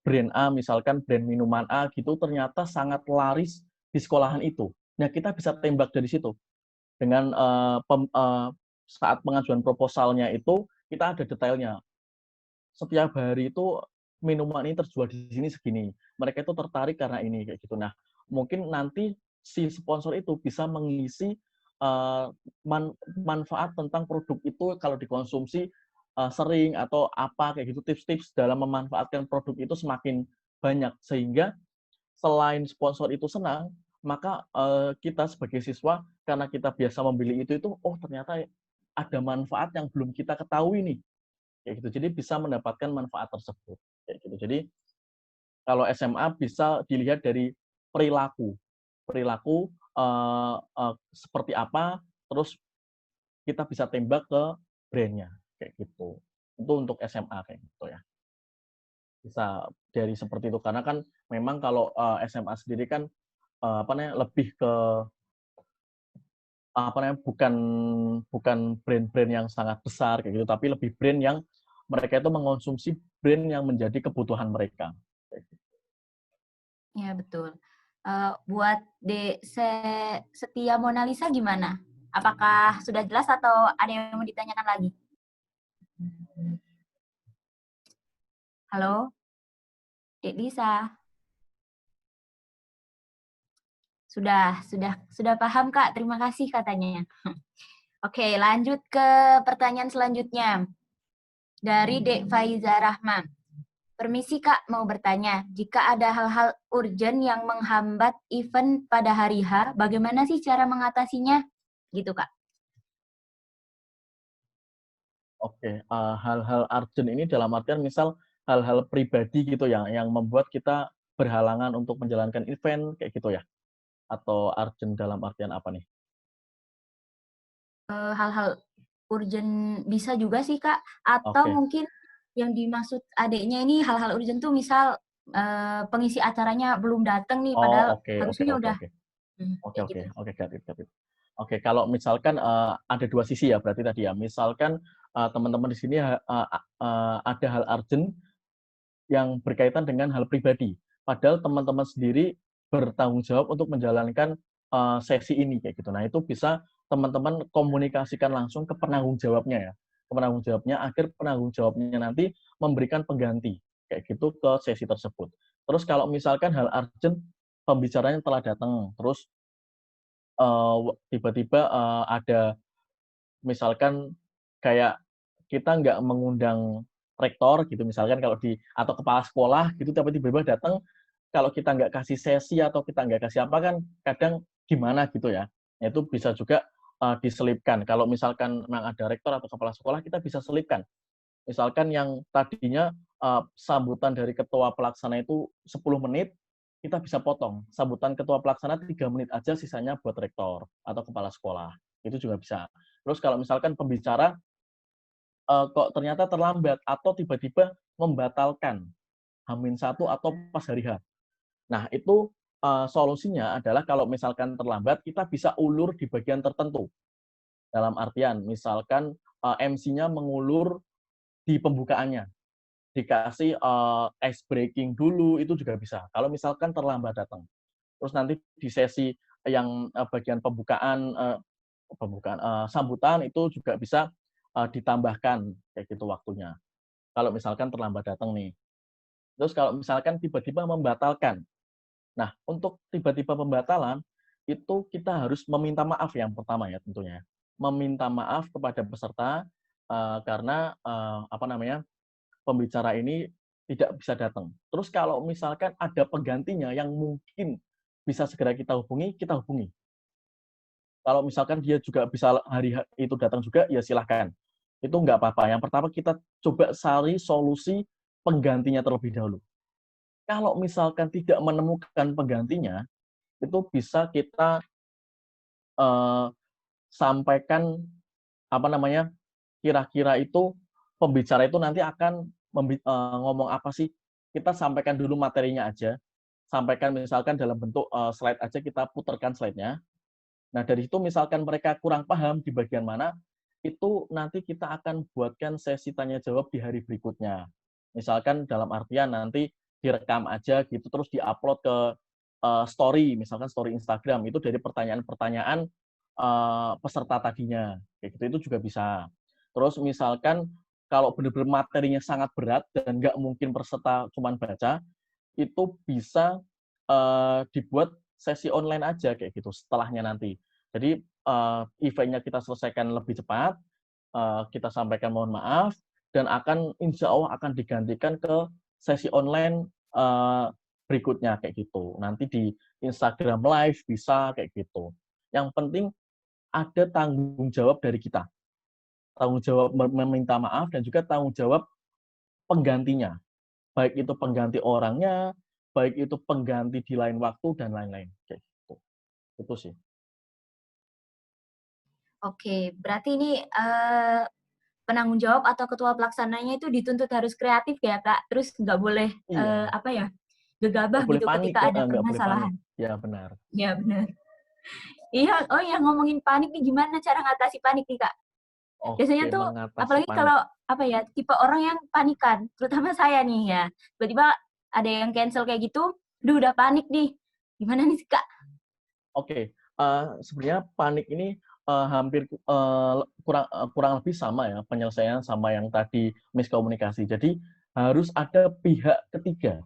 brand A, misalkan brand minuman A gitu ternyata sangat laris di sekolahan itu. Nah, kita bisa tembak dari situ. Dengan saat pengajuan proposalnya itu kita ada detailnya. Setiap hari itu minuman ini terjual di sini segini. Mereka itu tertarik karena ini kayak gitu. Nah, mungkin nanti si sponsor itu bisa mengisi manfaat tentang produk itu kalau dikonsumsi sering atau apa kayak gitu, tips-tips dalam memanfaatkan produk itu semakin banyak sehingga selain sponsor itu senang, maka kita sebagai siswa karena kita biasa membeli itu oh ternyata ada manfaat yang belum kita ketahui nih kayak gitu. Jadi bisa mendapatkan manfaat tersebut kayak gitu. Jadi kalau SMA bisa dilihat dari perilaku, perilaku seperti apa, terus kita bisa tembak ke brandnya kayak gitu. Itu untuk SMA kayak gitu ya. Bisa dari seperti itu karena kan memang kalau SMA sendiri kan apa namanya lebih ke apa namanya bukan bukan brand-brand yang sangat besar kayak gitu, tapi lebih brand yang mereka itu mengonsumsi brand yang menjadi kebutuhan mereka. Ya betul. Buat Setia Monalisa gimana? Apakah sudah jelas atau ada yang mau ditanyakan lagi? Halo, Dek Lisa. Sudah paham Kak. Terima kasih katanya. Oke, lanjut ke pertanyaan selanjutnya. Dari Dek Faiza Rahman. Permisi Kak, mau bertanya. Jika ada hal-hal urgent yang menghambat event pada hari H, bagaimana sih cara mengatasinya? Gitu Kak. Oke, hal-hal urgent ini dalam artian misal hal-hal pribadi gitu yang membuat kita berhalangan untuk menjalankan event kayak gitu ya? Atau urgent dalam artian apa nih? Hal-hal urgent bisa juga sih Kak, atau Oke. mungkin yang dimaksud adiknya ini hal-hal urgent tuh misal pengisi acaranya belum datang nih, padahal Oh, oke oke harusnya oke udah oke. Oke kayak oke gitu. oke, got it got it. Oke, kalau misalkan ada dua sisi ya berarti tadi ya. Misalkan teman-teman di sini ada hal urgent yang berkaitan dengan hal pribadi. Padahal teman-teman sendiri bertanggung jawab untuk menjalankan sesi ini kayak gitu. Nah, itu bisa teman-teman komunikasikan langsung ke penanggung jawabnya ya. Ke penanggung jawabnya agar penanggung jawabnya nanti memberikan pengganti kayak gitu ke sesi tersebut. Terus kalau misalkan hal urgent pembicaranya telah datang, terus tiba-tiba ada misalkan kayak kita nggak mengundang rektor gitu misalkan kalau atau kepala sekolah gitu tiba-tiba datang kalau kita nggak kasih sesi atau kita nggak kasih apa kan kadang gimana gitu ya. Itu bisa juga diselipkan. Kalau misalkan memang ada rektor atau kepala sekolah kita bisa selipkan. Misalkan yang tadinya sambutan dari ketua pelaksana itu 10 menit, kita bisa potong. Sambutan ketua pelaksana 3 menit aja, sisanya buat rektor atau kepala sekolah. Itu juga bisa. Terus kalau misalkan pembicara kok ternyata terlambat atau tiba-tiba membatalkan H-1 atau pas hari H. Nah, itu solusinya adalah kalau misalkan terlambat, kita bisa ulur di bagian tertentu. Dalam artian, misalkan MC-nya mengulur di pembukaannya. Dikasih ice breaking dulu, itu juga bisa. Kalau misalkan terlambat datang. Terus nanti di sesi yang bagian sambutan itu juga bisa ditambahkan kayak gitu waktunya. Kalau misalkan terlambat datang nih. Terus kalau misalkan tiba-tiba membatalkan. Nah, untuk tiba-tiba pembatalan itu kita harus meminta maaf yang pertama ya tentunya. Meminta maaf kepada peserta karena apa namanya? Pembicara ini tidak bisa datang. Terus kalau misalkan ada penggantinya yang mungkin bisa segera kita hubungi, kita hubungi. Kalau misalkan dia juga bisa hari itu datang juga, ya silahkan. Itu nggak apa-apa. Yang pertama kita coba cari solusi penggantinya terlebih dahulu. Kalau misalkan tidak menemukan penggantinya, itu bisa kita sampaikan apa namanya kira-kira itu pembicara itu nanti akan ngomong apa sih, kita sampaikan dulu materinya aja, sampaikan misalkan dalam bentuk slide aja, kita putarkan slide-nya. Nah, dari itu misalkan mereka kurang paham di bagian mana, itu nanti kita akan buatkan sesi tanya jawab di hari berikutnya. Misalkan dalam artian nanti direkam aja gitu, terus diupload ke story, misalkan story Instagram, itu dari pertanyaan-pertanyaan peserta tadinya, kayak gitu, itu juga bisa. Terus misalkan kalau benar-benar materinya sangat berat dan nggak mungkin peserta cuma baca, itu bisa dibuat sesi online aja kayak gitu setelahnya nanti. Jadi event-nya kita selesaikan lebih cepat, kita sampaikan mohon maaf, dan insya Allah akan digantikan ke sesi online berikutnya kayak gitu. Nanti di Instagram Live bisa kayak gitu. Yang penting ada tanggung jawab dari kita. Tanggung jawab meminta maaf dan juga tanggung jawab penggantinya. Baik itu pengganti orangnya, baik itu pengganti di lain waktu, dan lain-lain. Kayak gitu. Itu sih. Oke, berarti ini penanggung jawab atau ketua pelaksananya itu dituntut harus kreatif ya, Kak? Terus nggak boleh, Iya, apa ya, gegabah nggak boleh gitu panik, ketika ada nggak boleh panik. permasalahan. Ya, benar. Ya benar. Iya, oh ya ngomongin panik nih, gimana cara ngatasi panik nih, Kak? Oke, Biasanya tuh mengatasi apalagi panik. kalau, apa ya, tipe orang yang panikan, terutama saya nih ya, tiba-tiba ada yang cancel kayak gitu, duh udah panik nih. Gimana nih, Kak? Oke, sebenarnya panik ini hampir kurang lebih sama ya penyelesaian sama yang tadi miskomunikasi. Jadi harus ada pihak ketiga.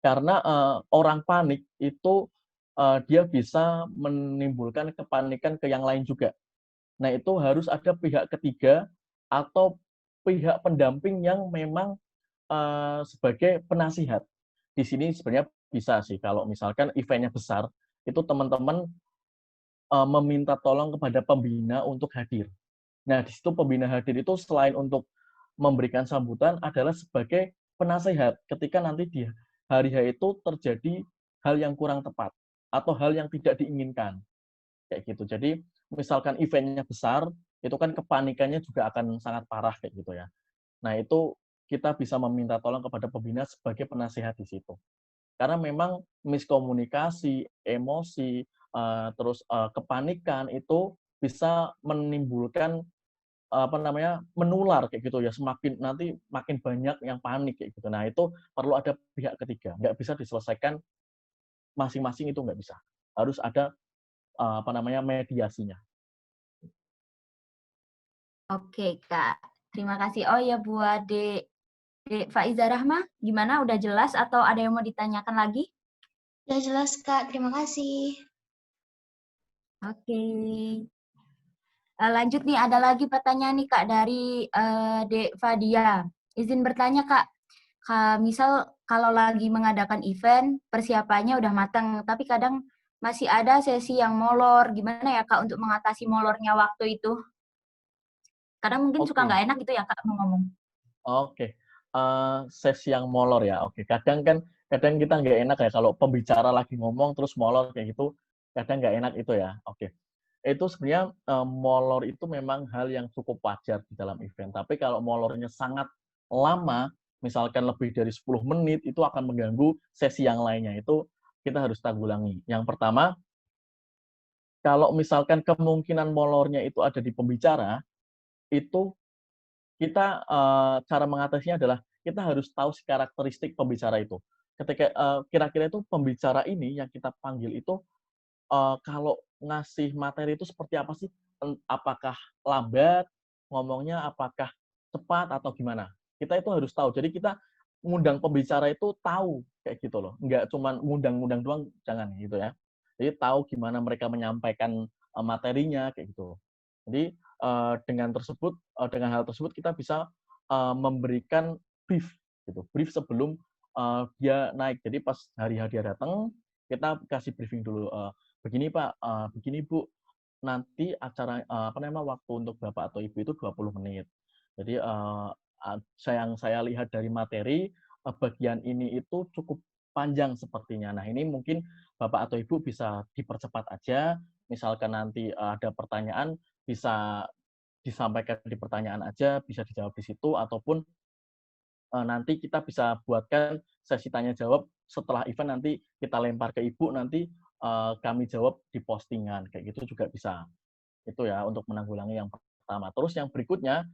Karena orang panik itu dia bisa menimbulkan kepanikan ke yang lain juga. Nah, itu harus ada pihak ketiga atau pihak pendamping yang memang sebagai penasihat. Di sini sebenarnya bisa sih kalau misalkan eventnya besar, itu teman-teman meminta tolong kepada pembina untuk hadir. Nah, di situ pembina hadir itu selain untuk memberikan sambutan adalah sebagai penasehat ketika nanti di hari H itu terjadi hal yang kurang tepat atau hal yang tidak diinginkan kayak gitu. Jadi misalkan eventnya besar, itu kan kepanikannya juga akan sangat parah kayak gitu ya. Nah, itu kita bisa meminta tolong kepada pembina sebagai penasehat di situ. Karena memang miskomunikasi, emosi, terus kepanikan itu bisa menimbulkan apa namanya, menular kayak gitu ya, semakin nanti makin banyak yang panik kayak gitu. Nah, itu perlu ada pihak ketiga, nggak bisa diselesaikan masing-masing, itu nggak bisa. Harus ada apa namanya, mediasinya. Oke, Kak. Terima kasih. Oh ya, buat Dek Faiza Rahma, gimana? Udah jelas atau ada yang mau ditanyakan lagi? Udah jelas, Kak. Terima kasih. Oke. Lanjut nih, ada lagi pertanyaan nih, Kak, dari Dek Fadia. Izin bertanya, Kak. Misal kalau lagi mengadakan event, persiapannya udah matang, tapi kadang masih ada sesi yang molor. Gimana ya, Kak, untuk mengatasi molornya waktu itu? Kadang mungkin suka Oke. nggak enak gitu ya, Kak, mau ngomong. Oke, sesi yang molor ya, oke. Kadang kita nggak enak ya kalau pembicara lagi ngomong terus molor kayak gitu, kadang nggak enak itu ya, oke. Itu sebenarnya, molor itu memang hal yang cukup wajar di dalam event, tapi kalau molornya sangat lama, misalkan lebih dari 10 menit, itu akan mengganggu sesi yang lainnya, itu kita harus tanggulangi. Yang pertama, kalau misalkan kemungkinan molornya itu ada di pembicara, itu kita, cara mengatasinya adalah kita harus tahu si karakteristik pembicara itu. Ketika, kira-kira itu pembicara ini yang kita panggil itu, kalau ngasih materi itu seperti apa sih? Apakah lambat ngomongnya, apakah cepat atau gimana? Kita itu harus tahu. Jadi kita ngundang pembicara itu tahu kayak gitu loh. Nggak cuman ngundang-ngundang doang, jangan gitu ya. Jadi tahu gimana mereka menyampaikan, materinya kayak gitu. Jadi, dengan hal tersebut kita bisa, memberikan brief gitu, brief sebelum, dia naik. Jadi pas hari H dia datang, kita kasih briefing dulu, "Begini Pak, begini Bu, nanti acara apa namanya, waktu untuk Bapak atau Ibu itu 20 menit. Jadi, yang saya lihat dari materi, bagian ini itu cukup panjang sepertinya. Nah, ini mungkin Bapak atau Ibu bisa dipercepat aja, misalkan nanti ada pertanyaan bisa disampaikan di pertanyaan aja, bisa dijawab di situ, ataupun nanti kita bisa buatkan sesi tanya jawab setelah event, nanti kita lempar ke ibu, nanti kami jawab di postingan, kayak gitu juga bisa. Itu ya untuk menanggulangi yang pertama. Terus yang berikutnya,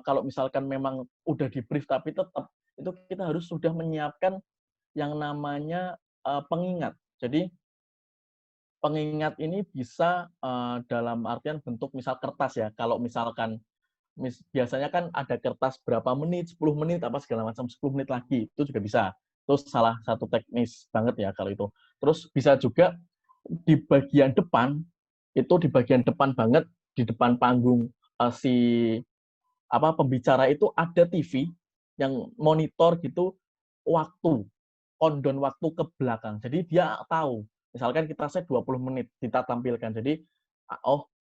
kalau misalkan memang udah di brief tapi tetap itu kita harus sudah menyiapkan yang namanya pengingat. Jadi pengingat ini bisa dalam artian bentuk misal kertas ya. Kalau misalkan biasanya kan ada kertas berapa menit, 10 menit, apa segala macam, 10 menit lagi, itu juga bisa. Terus salah satu teknis banget ya kalau itu. Terus bisa juga di bagian depan, itu di bagian depan banget, di depan panggung si pembicara itu ada TV yang monitor gitu waktu, countdown waktu ke belakang. Jadi dia tahu, misalkan kita set 20 menit, kita tampilkan. Jadi,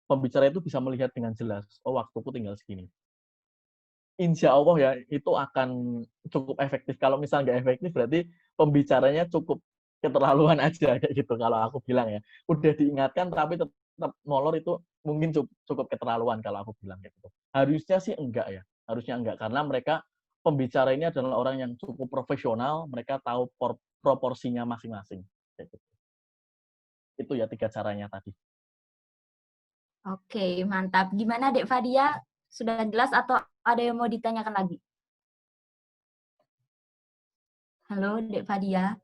pembicara itu bisa melihat dengan jelas, oh waktuku tinggal segini. Insya Allah ya, itu akan cukup efektif. Kalau misal nggak efektif, berarti pembicaranya cukup keterlaluan aja, kayak gitu kalau aku bilang ya. Udah diingatkan, tapi tetap molor, itu mungkin cukup keterlaluan kalau aku bilang kayak gitu. Harusnya sih enggak ya, harusnya enggak. Karena mereka, pembicara ini adalah orang yang cukup profesional, mereka tahu proporsinya masing-masing. Kayak gitu. Itu ya 3 caranya tadi. Oke, mantap. Gimana Dek Fadia? Sudah jelas atau ada yang mau ditanyakan lagi? Halo Dek Fadia.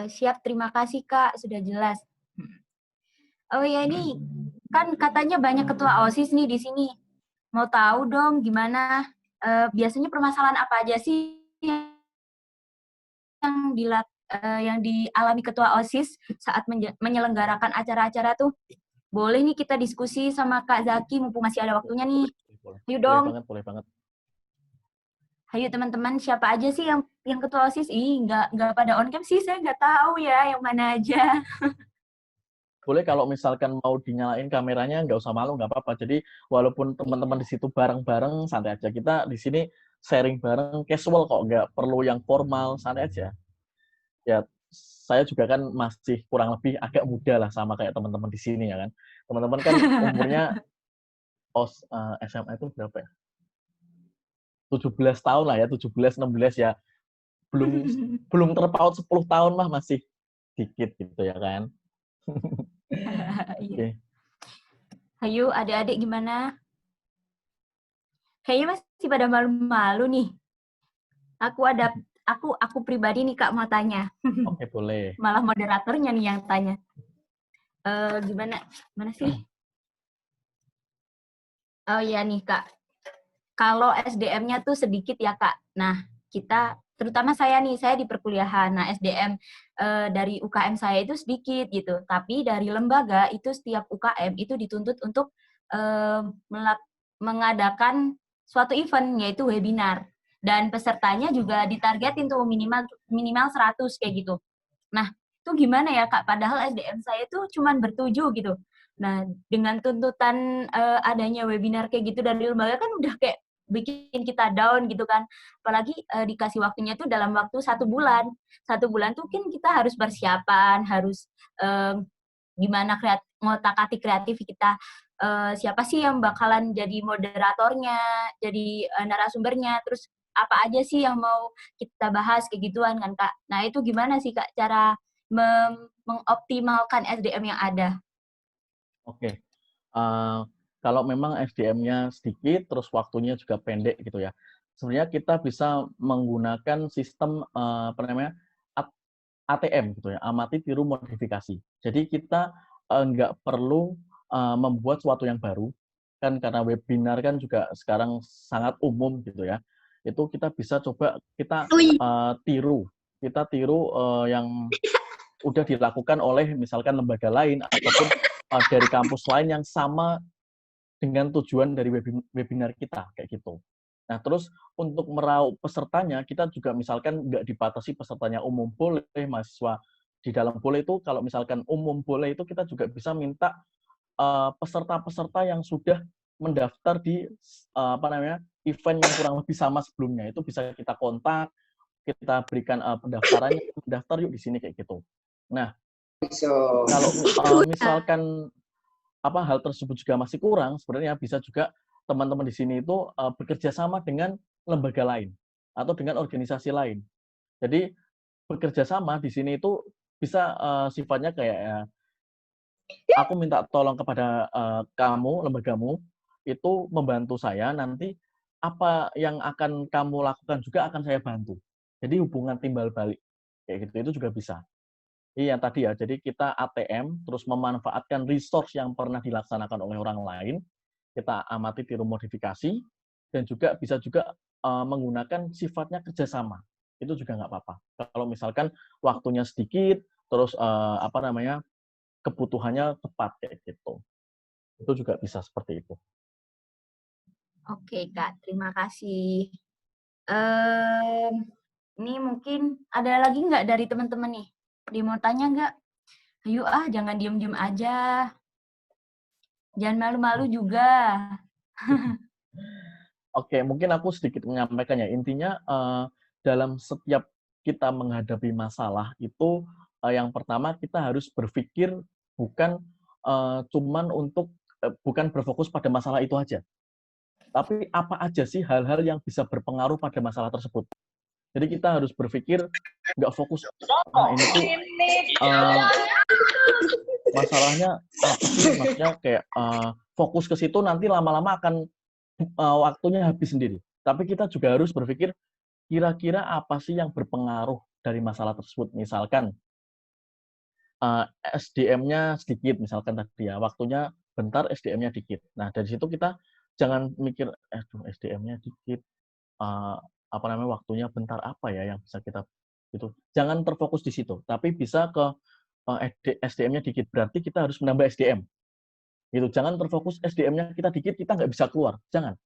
Siap, terima kasih Kak, sudah jelas. Oh ya, ini kan katanya banyak ketua OSIS nih di sini. Mau tahu dong gimana, biasanya permasalahan apa aja sih yang dialami ketua OSIS saat menyelenggarakan acara-acara tuh? Boleh nih kita diskusi sama Kak Zaki, mumpung masih ada waktunya nih. Ayo dong. Boleh banget. Ayo teman-teman, siapa aja sih yang ketua OSIS? Nggak pada on cam sih, saya nggak tahu ya yang mana aja. Boleh kalau misalkan mau dinyalain kameranya, nggak usah malu, nggak apa-apa. Jadi walaupun teman-teman di situ bareng-bareng, santai aja. Kita di sini sharing bareng, casual kok, nggak perlu yang formal, santai aja. Ya, saya juga kan masih kurang lebih agak muda lah sama kayak teman-teman di sini ya kan. Teman-teman kan umurnya SMA itu berapa ya? 17 tahun lah ya, 17, 16 ya. Belum terpaut 10 tahun lah, masih dikit gitu ya kan. Iya. Oke. Ayo adik-adik gimana? Kayaknya masih pada malu-malu nih. Aku pribadi nih Kak mau tanya. Oke, boleh. Malah moderatornya nih yang tanya. Gimana? Mana sih? Oh iya nih Kak. Kalau SDM-nya tuh sedikit ya Kak. Nah, kita terutama saya nih, saya di perkuliahan. Nah, SDM dari UKM saya itu sedikit gitu. Tapi dari lembaga itu setiap UKM itu dituntut untuk mengadakan suatu event yaitu webinar. Dan pesertanya juga ditargetin tuh minimal 100 kayak gitu. Nah, itu gimana ya Kak? Padahal SDM saya tuh cuman bertujuh gitu. Nah, dengan tuntutan adanya webinar kayak gitu dari lembaga kan udah kayak bikin kita down gitu kan. Apalagi dikasih waktunya tuh dalam waktu 1 bulan. 1 bulan tuh kan kita harus persiapan, harus gimana ngotak-atik kreatif kita. Siapa sih yang bakalan jadi moderatornya, jadi narasumbernya, terus apa aja sih yang mau kita bahas kayak gituan kan Kak. Nah itu gimana sih Kak cara mengoptimalkan SDM yang ada? Oke. Kalau memang SDM-nya sedikit, terus waktunya juga pendek gitu ya. Sebenarnya kita bisa menggunakan sistem ATM gitu ya, amati tiru modifikasi. Jadi kita nggak perlu membuat sesuatu yang baru, kan karena webinar kan juga sekarang sangat umum gitu ya. Itu kita bisa coba kita tiru yang udah dilakukan oleh misalkan lembaga lain ataupun dari kampus lain yang sama dengan tujuan dari webinar kita, kayak gitu. Nah, terus untuk meraup pesertanya, kita juga misalkan nggak dibatasi pesertanya umum boleh, mahasiswa di dalam boleh. Itu kalau misalkan umum boleh, itu kita juga bisa minta peserta-peserta yang sudah mendaftar di event yang kurang lebih sama sebelumnya. Itu bisa kita kontak, kita berikan pendaftarannya, daftar yuk di sini, kayak gitu. Nah, Kalau misalkan hal tersebut juga masih kurang, sebenarnya bisa juga teman-teman di sini itu bekerja sama dengan lembaga lain atau dengan organisasi lain. Jadi bekerja sama di sini itu bisa sifatnya kayak aku minta tolong kepada kamu, lembagamu, itu membantu saya, nanti apa yang akan kamu lakukan juga akan saya bantu. Jadi hubungan timbal balik, kayak gitu, itu juga bisa. Iya tadi ya, jadi kita ATM, terus memanfaatkan resource yang pernah dilaksanakan oleh orang lain, kita amati tiru modifikasi, dan juga bisa juga menggunakan sifatnya kerjasama. Itu juga nggak apa-apa. Kalau misalkan waktunya sedikit, terus kebutuhannya tepat kayak gitu. Itu juga bisa seperti itu. Oke, Kak. Terima kasih. Ini mungkin ada lagi nggak dari teman-teman nih? Dia mau tanya nggak? Ayo jangan diem-diem aja. Jangan malu-malu juga. Oke, mungkin aku sedikit menyampaikan ya. Intinya dalam setiap kita menghadapi masalah itu yang pertama kita harus berpikir bukan bukan berfokus pada masalah itu aja. Tapi apa aja sih hal-hal yang bisa berpengaruh pada masalah tersebut. Jadi kita harus berpikir nggak fokus ini tuh masalahnya apa sih, maksudnya kayak fokus ke situ nanti lama-lama akan waktunya habis sendiri. Tapi kita juga harus berpikir kira-kira apa sih yang berpengaruh dari masalah tersebut. Misalkan SDM-nya sedikit, misalkan tadi ya, waktunya bentar, SDM-nya dikit. Nah, dari situ kita jangan mikir, SDM-nya dikit, waktunya bentar apa ya yang bisa kita itu. Jangan terfokus di situ, tapi bisa ke SDM-nya dikit, berarti kita harus menambah SDM. Gitu. Jangan terfokus SDM-nya kita dikit, kita nggak bisa keluar. Jangan.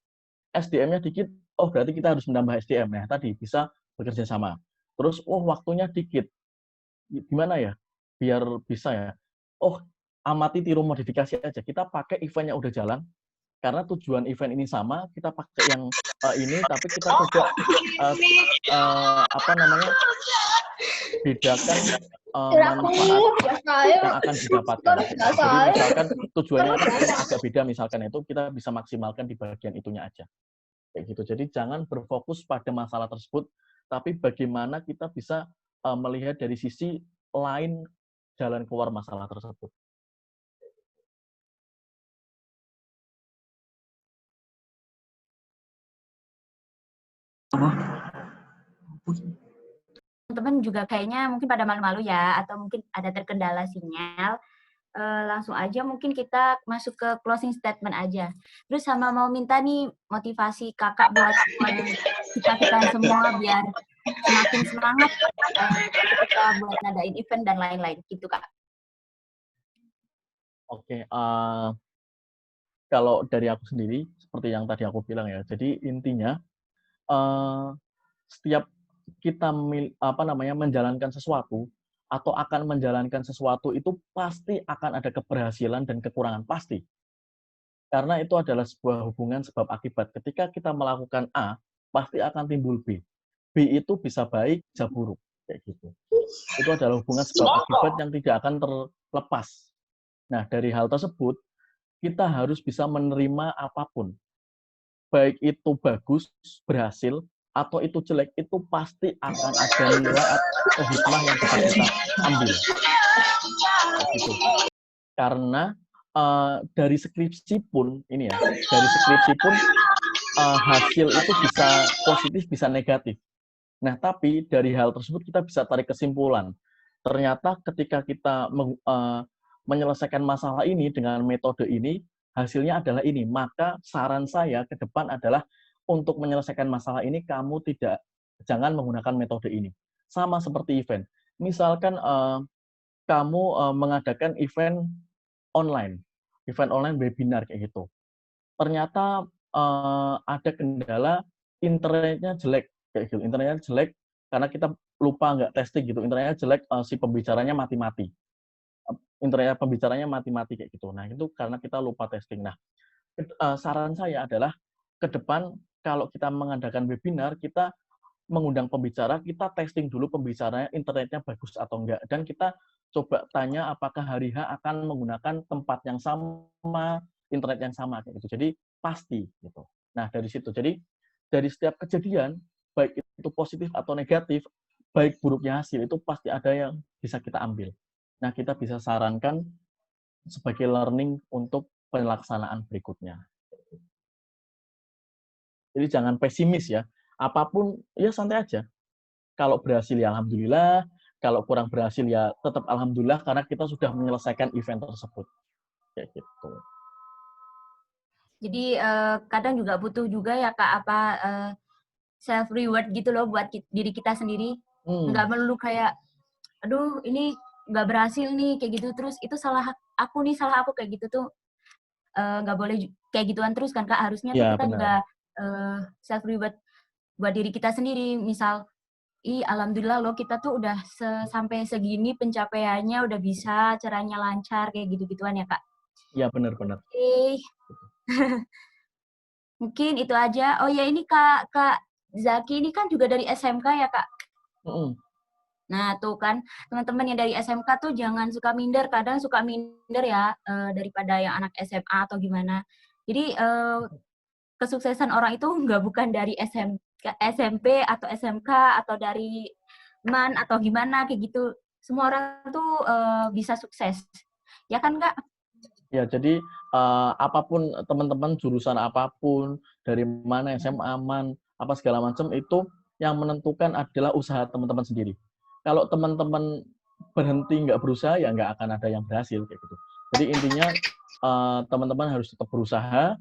SDM-nya dikit, berarti kita harus menambah SDM. Nah, tadi bisa bekerja sama. Terus, waktunya dikit. Gimana ya? Biar bisa ya. Amati tiru modifikasi aja. Kita pakai event yang udah jalan, karena tujuan event ini sama, kita pakai yang ini, tapi kita coba bedakan manfaat yang akan didapatkan. Jadi misalkan tujuannya kan agak beda, misalkan itu kita bisa maksimalkan di bagian itunya aja. Kayak gitu. Jadi jangan berfokus pada masalah tersebut, tapi bagaimana kita bisa melihat dari sisi lain jalan keluar masalah tersebut. Teman-teman juga kayaknya mungkin pada malu-malu ya, atau mungkin ada terkendala sinyal. Langsung aja mungkin kita masuk ke closing statement aja. Terus sama mau minta nih motivasi kakak buat kita semua biar semakin semangat ketika buat ngadain event dan lain-lain gitu, Kak. Oke, kalau dari aku sendiri seperti yang tadi aku bilang ya. Jadi intinya setiap kita menjalankan sesuatu atau akan menjalankan sesuatu itu pasti akan ada keberhasilan dan kekurangan, pasti. Karena itu adalah sebuah hubungan sebab akibat. Ketika kita melakukan A, pasti akan timbul B. B itu bisa baik, bisa buruk, kayak gitu. Itu adalah hubungan sebab akibat yang tidak akan terlepas. Nah, dari hal tersebut, kita harus bisa menerima apapun. Baik itu bagus, berhasil, atau itu jelek, itu pasti akan ada nilai atau hikmah yang bisa kita ambil. Gitu. Karena dari skripsi pun, hasil itu bisa positif, bisa negatif. Nah, tapi dari hal tersebut kita bisa tarik kesimpulan. Ternyata ketika kita menyelesaikan masalah ini dengan metode ini, hasilnya adalah ini. Maka saran saya ke depan adalah untuk menyelesaikan masalah ini, jangan menggunakan metode ini. Sama seperti event. Misalkan kamu mengadakan event online webinar kayak gitu. Ternyata ada kendala internetnya jelek kayak gitu. Internetnya jelek karena kita lupa nggak testing gitu. Internetnya jelek, si pembicaranya mati-mati. Internet pembicaranya mati-mati kayak gitu. Nah, itu karena kita lupa testing. Nah, saran saya adalah ke depan kalau kita mengadakan webinar, kita mengundang pembicara, kita testing dulu pembicaranya internetnya bagus atau enggak, dan kita coba tanya apakah hari H akan menggunakan tempat yang sama, internet yang sama kayak gitu. Jadi pasti gitu. Nah, dari situ. Jadi dari setiap kejadian, baik itu positif atau negatif, baik buruknya hasil itu pasti ada yang bisa kita ambil. Nah, kita bisa sarankan sebagai learning untuk pelaksanaan berikutnya. Jadi jangan pesimis ya. Apapun ya santai aja. Kalau berhasil ya alhamdulillah, kalau kurang berhasil ya tetap alhamdulillah karena kita sudah menyelesaikan event tersebut. Kayak gitu. Jadi kadang juga butuh juga ya Kak apa self reward gitu loh buat diri kita sendiri. Nggak melulu kayak aduh ini nggak berhasil nih kayak gitu terus itu salah aku kayak gitu tuh nggak boleh kayak gituan terus kan Kak, harusnya tuh Ya, kita juga benar. self reward buat diri kita sendiri. Misal alhamdulillah loh kita tuh udah sampai segini pencapaiannya, udah bisa, caranya lancar kayak gitu-gituan ya Kak. Ya, benar-benar. Oke. Mungkin itu aja. Oh ya ini Kak Zaki ini kan juga dari SMK ya Kak. Nah tuh kan teman-teman yang dari SMK tuh jangan suka minder, kadang suka minder ya daripada yang anak SMA atau gimana. Jadi kesuksesan orang itu nggak bukan dari SMP atau SMK atau dari MAN atau gimana kayak gitu. Semua orang tuh bisa sukses. Ya kan Kak? Ya, jadi apapun teman-teman jurusan apapun, dari mana SMA, MAN, apa segala macam itu yang menentukan adalah usaha teman-teman sendiri. Kalau teman-teman berhenti nggak berusaha ya nggak akan ada yang berhasil kayak gitu. Jadi intinya teman-teman harus tetap berusaha,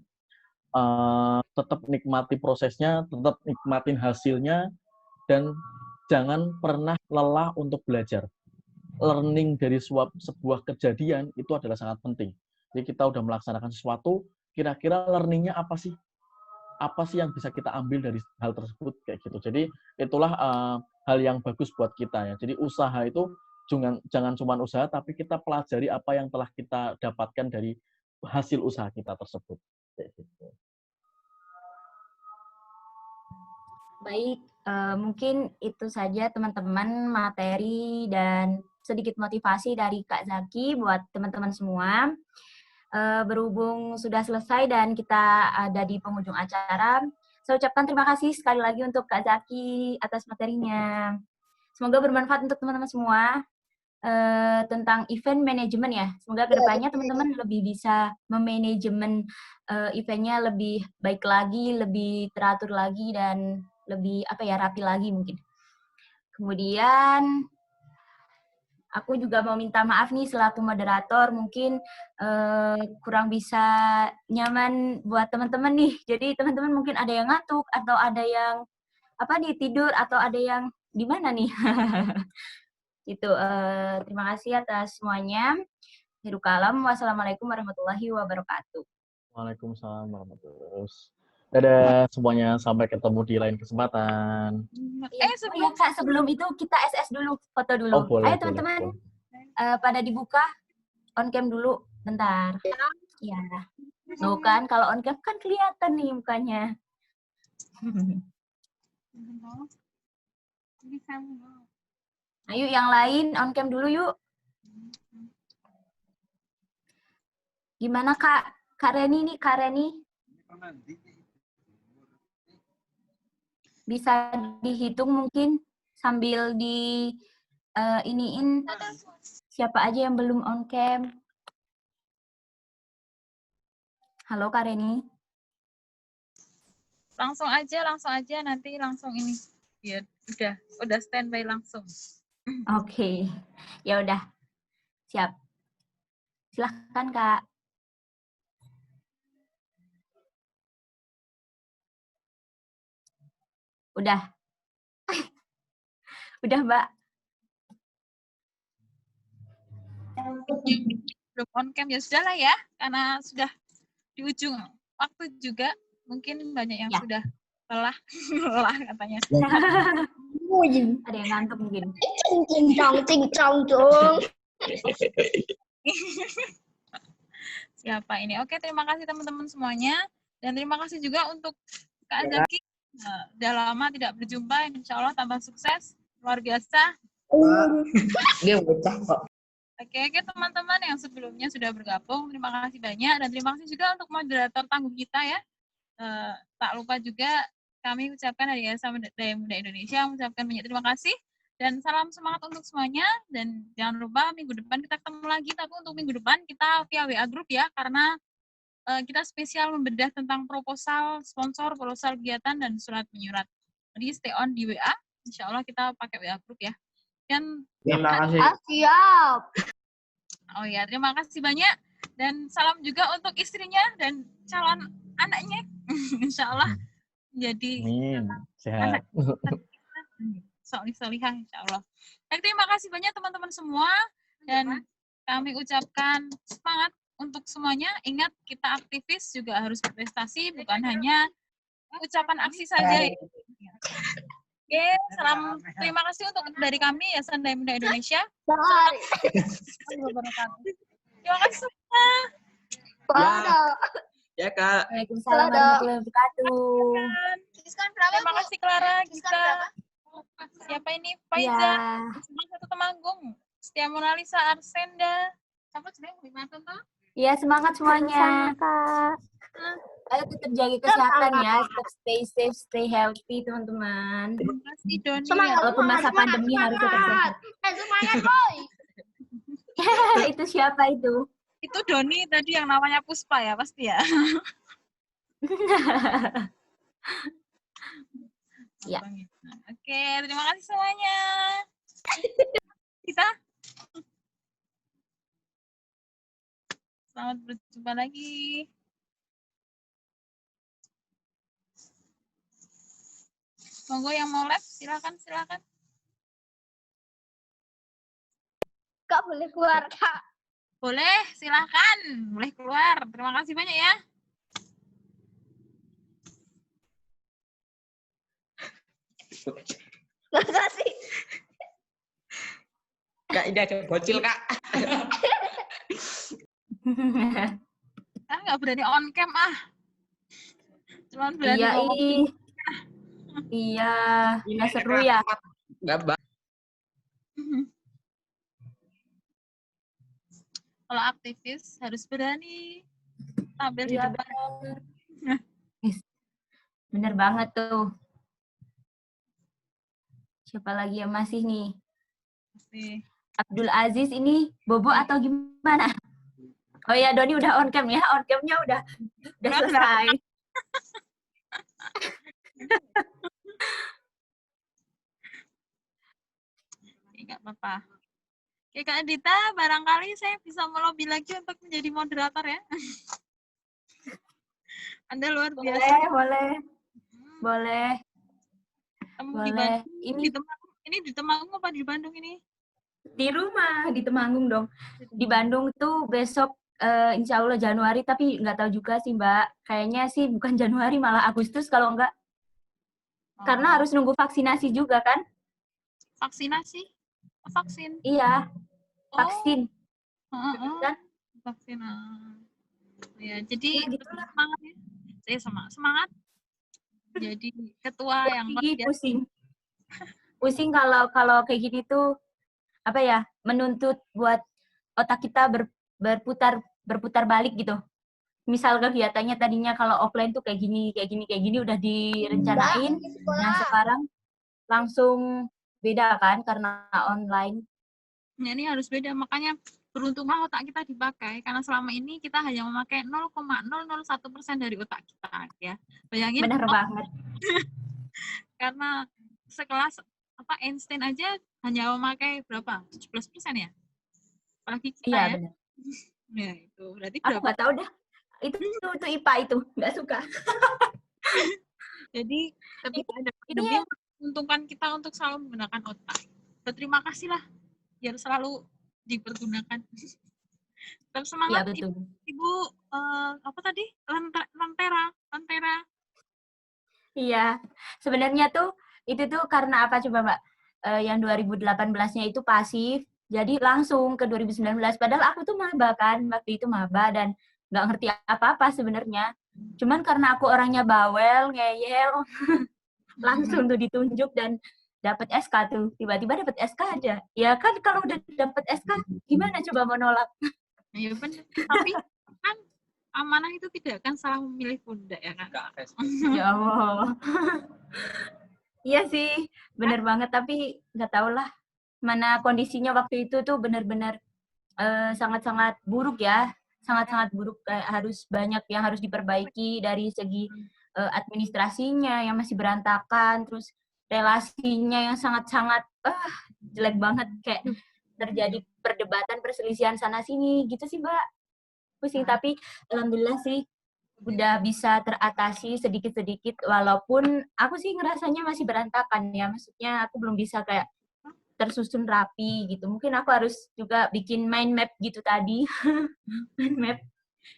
tetap nikmati prosesnya, tetap nikmatin hasilnya, dan jangan pernah lelah untuk belajar. Learning dari sebuah kejadian itu adalah sangat penting. Jadi kita udah melaksanakan sesuatu, kira-kira learning-nya apa sih? Apa sih yang bisa kita ambil dari hal tersebut kayak gitu. Jadi itulah hal yang bagus buat kita ya. Jadi usaha itu jangan cuma usaha, tapi kita pelajari apa yang telah kita dapatkan dari hasil usaha kita tersebut. Kayak gitu. Baik, mungkin itu saja teman-teman materi dan sedikit motivasi dari Kak Zaki buat teman-teman semua. Berhubung sudah selesai dan kita ada di penghujung acara, saya ucapkan terima kasih sekali lagi untuk Kak Zaki atas materinya. Semoga bermanfaat untuk teman-teman semua tentang event management ya. Semoga kedepannya teman-teman lebih bisa memanajemen eventnya lebih baik lagi, lebih teratur lagi, dan lebih rapi lagi mungkin. Kemudian aku juga mau minta maaf nih selaku moderator, mungkin kurang bisa nyaman buat teman-teman nih. Jadi teman-teman mungkin ada yang ngantuk atau ada yang tidur atau ada yang gimana nih. Gitu. Terima kasih atas semuanya. Akhirul kalam. Wassalamualaikum warahmatullahi wabarakatuh. Waalaikumsalam warahmatullahi wabarakatuh. Dadah semuanya, sampai ketemu di lain kesempatan. Sebelum itu kita SS dulu, foto dulu. Oh, boleh, ayo teman-teman, pada dibuka on cam dulu, bentar. Ya, tuh kan kalau on cam kan kelihatan nih mukanya. Ayo yang lain on cam dulu yuk. Gimana Kak Reni nih, Kak Reni? Bisa dihitung mungkin sambil di iniin siapa aja yang belum on cam. Halo Kak Reni. Langsung aja nanti langsung ini. Ya, udah standby langsung. Oke. Ya udah. Siap. Silahkan Kak. Udah. Udah, Mbak. Belum on cam ya sudah lah ya, karena sudah di ujung waktu juga. Mungkin banyak yang sudah lelah katanya. Ada yang ngantuk mungkin. Siapa ini? Oke, terima kasih teman-teman semuanya. Dan terima kasih juga untuk Kak Zaki. Udah lama tidak berjumpa, insya Allah tambah sukses. Luar biasa. Dia bocah kok. Oke, teman-teman yang sebelumnya sudah bergabung, terima kasih banyak. Dan terima kasih juga untuk moderator tangguh kita ya. Tak lupa juga kami ucapkan dari Yayasan Daya Muda Indonesia mengucapkan banyak terima kasih. Dan salam semangat untuk semuanya. Dan jangan lupa minggu depan kita ketemu lagi. Tapi untuk minggu depan kita via WA Group ya. Karena kita spesial membedah tentang proposal, sponsor, proposal kegiatan, dan surat menyurat. Jadi stay on di WA. Insya Allah kita pakai WA Group ya. Dan Terima kasih. Siap. oh ya, terima kasih banyak. Dan salam juga untuk istrinya dan calon anaknya. Insya Allah jadi Amin. Sehat. solihah insya Allah. Dan terima kasih banyak teman-teman semua. Dan kami ucapkan semangat untuk semuanya. Ingat, kita aktivis juga harus berprestasi, bukan hanya ucapan aksi saja. Oke, salam terima kasih untuk dari kami Yayasan Daya Muda Indonesia. Terima kasih semua. Ya, Kak. Waalaikumsalam warahmatullahi wabarakatuh. Terima kasih Clara, Gita. Siapa ini? Faiza. Ya. Satu Temanggung. Setia Monalisa, Arsenda. Siapa sudah Iya, semangat semuanya. Ayo tetap jaga kesehatan ya, tetap stay safe, stay healthy teman-teman. Terima kasih Doni. Walaupun masa pandemi harus tetap sehat. Semangat, boy. Itu siapa itu? Itu Doni tadi yang namanya Puspa ya, pasti ya. Ya. Oke, terima kasih semuanya. Kita selamat berjumpa lagi. Monggo yang mau live, silakan. Kak boleh keluar, Kak. Boleh, silakan. Boleh keluar. Terima kasih banyak ya. Makasih. Kak, ini ada bocil, Kak. Nggak berani on cam Cuman berani Iya, ngomong. iya, nggak seru ya. Nggak, Kalau aktivis harus berani tampil di Iya, depan. bener banget tuh. Siapa lagi yang masih nih? Abdul Aziz ini bobo atau gimana? Oh ya, Doni udah on cam ya. On camnya udah selesai. Enggak apa-apa. Oke, Kak Adita, barangkali saya bisa melobi lagi untuk menjadi moderator ya. Anda luar biasa. Boleh. Di Bandung. Ini di Temanggung apa di Bandung ini? Di rumah, di Temanggung dong. Di Bandung tuh besok insya Allah Januari, tapi nggak tahu juga sih Mbak. Kayaknya sih bukan Januari, malah Agustus kalau enggak. Karena harus nunggu vaksinasi juga kan? Vaksinasi? Vaksin? Iya, vaksin. Kan? Vaksin. Ya, jadi semangat ya. Saya semangat. Jadi ketua yang pusing kalau kayak gini tuh apa ya, menuntut buat otak kita berputar balik gitu. Misal kegiatannya tadinya kalau offline tuh kayak gini udah direncanain. Nah, sekarang langsung beda kan karena online. Ya, ini harus beda, makanya beruntunglah otak kita dipakai, karena selama ini kita hanya memakai 0,001% dari otak kita ya. Bayangin. Benar banget. Karena sekelas Einstein aja hanya memakai berapa? 17% ya? Apalagi kita ya. Benar. Ya, itu berarti aku nggak tahu dah. Itu IPA itu, nggak suka. Jadi ketika ada pandemi menguntungkan kita untuk selalu menggunakan otak. Berterima kasihlah biar selalu dipergunakan. Tetap semangat ya, Ibu apa tadi? Lentera. Iya. Sebenarnya tuh itu tuh karena apa coba Mbak? Yang 2018-nya itu pasif, jadi langsung ke 2019. Padahal aku tuh maba kan, waktu itu maba dan nggak ngerti apa-apa sebenarnya. Cuman karena aku orangnya bawel, ngeyel, langsung tuh ditunjuk dan dapat SK tuh, tiba-tiba dapat SK aja. Ya kan kalau udah dapat SK, gimana coba mau nolak? Ya benar. Tapi kan amanah itu tidak akan salah memilih pundak ya kan. Ya Allah. Iya sih, bener banget. Tapi nggak tahu lah, mana kondisinya waktu itu tuh benar-benar sangat-sangat buruk ya. Sangat-sangat buruk, kayak harus banyak yang harus diperbaiki dari segi administrasinya yang masih berantakan, terus relasinya yang sangat-sangat jelek banget, kayak terjadi perdebatan, perselisihan sana sini gitu sih, Mbak. Pusing, tapi alhamdulillah sih udah bisa teratasi sedikit-sedikit, walaupun aku sih ngerasanya masih berantakan ya, maksudnya aku belum bisa kayak tersusun rapi gitu. Mungkin aku harus juga bikin mind map gitu tadi. Mind map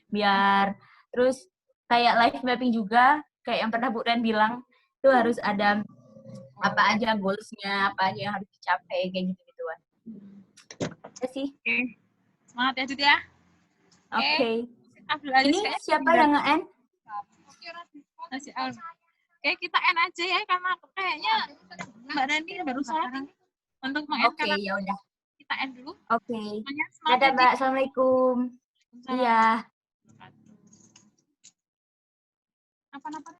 biar terus kayak life mapping juga, kayak yang pernah Bu Ren bilang, itu harus ada apa aja goals-nya, apa aja yang harus dicapai, kayak gitu-gituan. Ya sih. Oke. Semangat ya Dut ya. Oke. Abdul Aziz Ini kayaknya siapa yang nge-end? masih Al. Oke, kita end aja ya karena kayaknya Mbak Rani baru sholat ini. Untuk meng-end Oke, ya udah. kita end dulu. Oke. Semuanya semangat Dadah, ya, Mbak. Assalamualaikum. Dit. Iya. Apa-apa?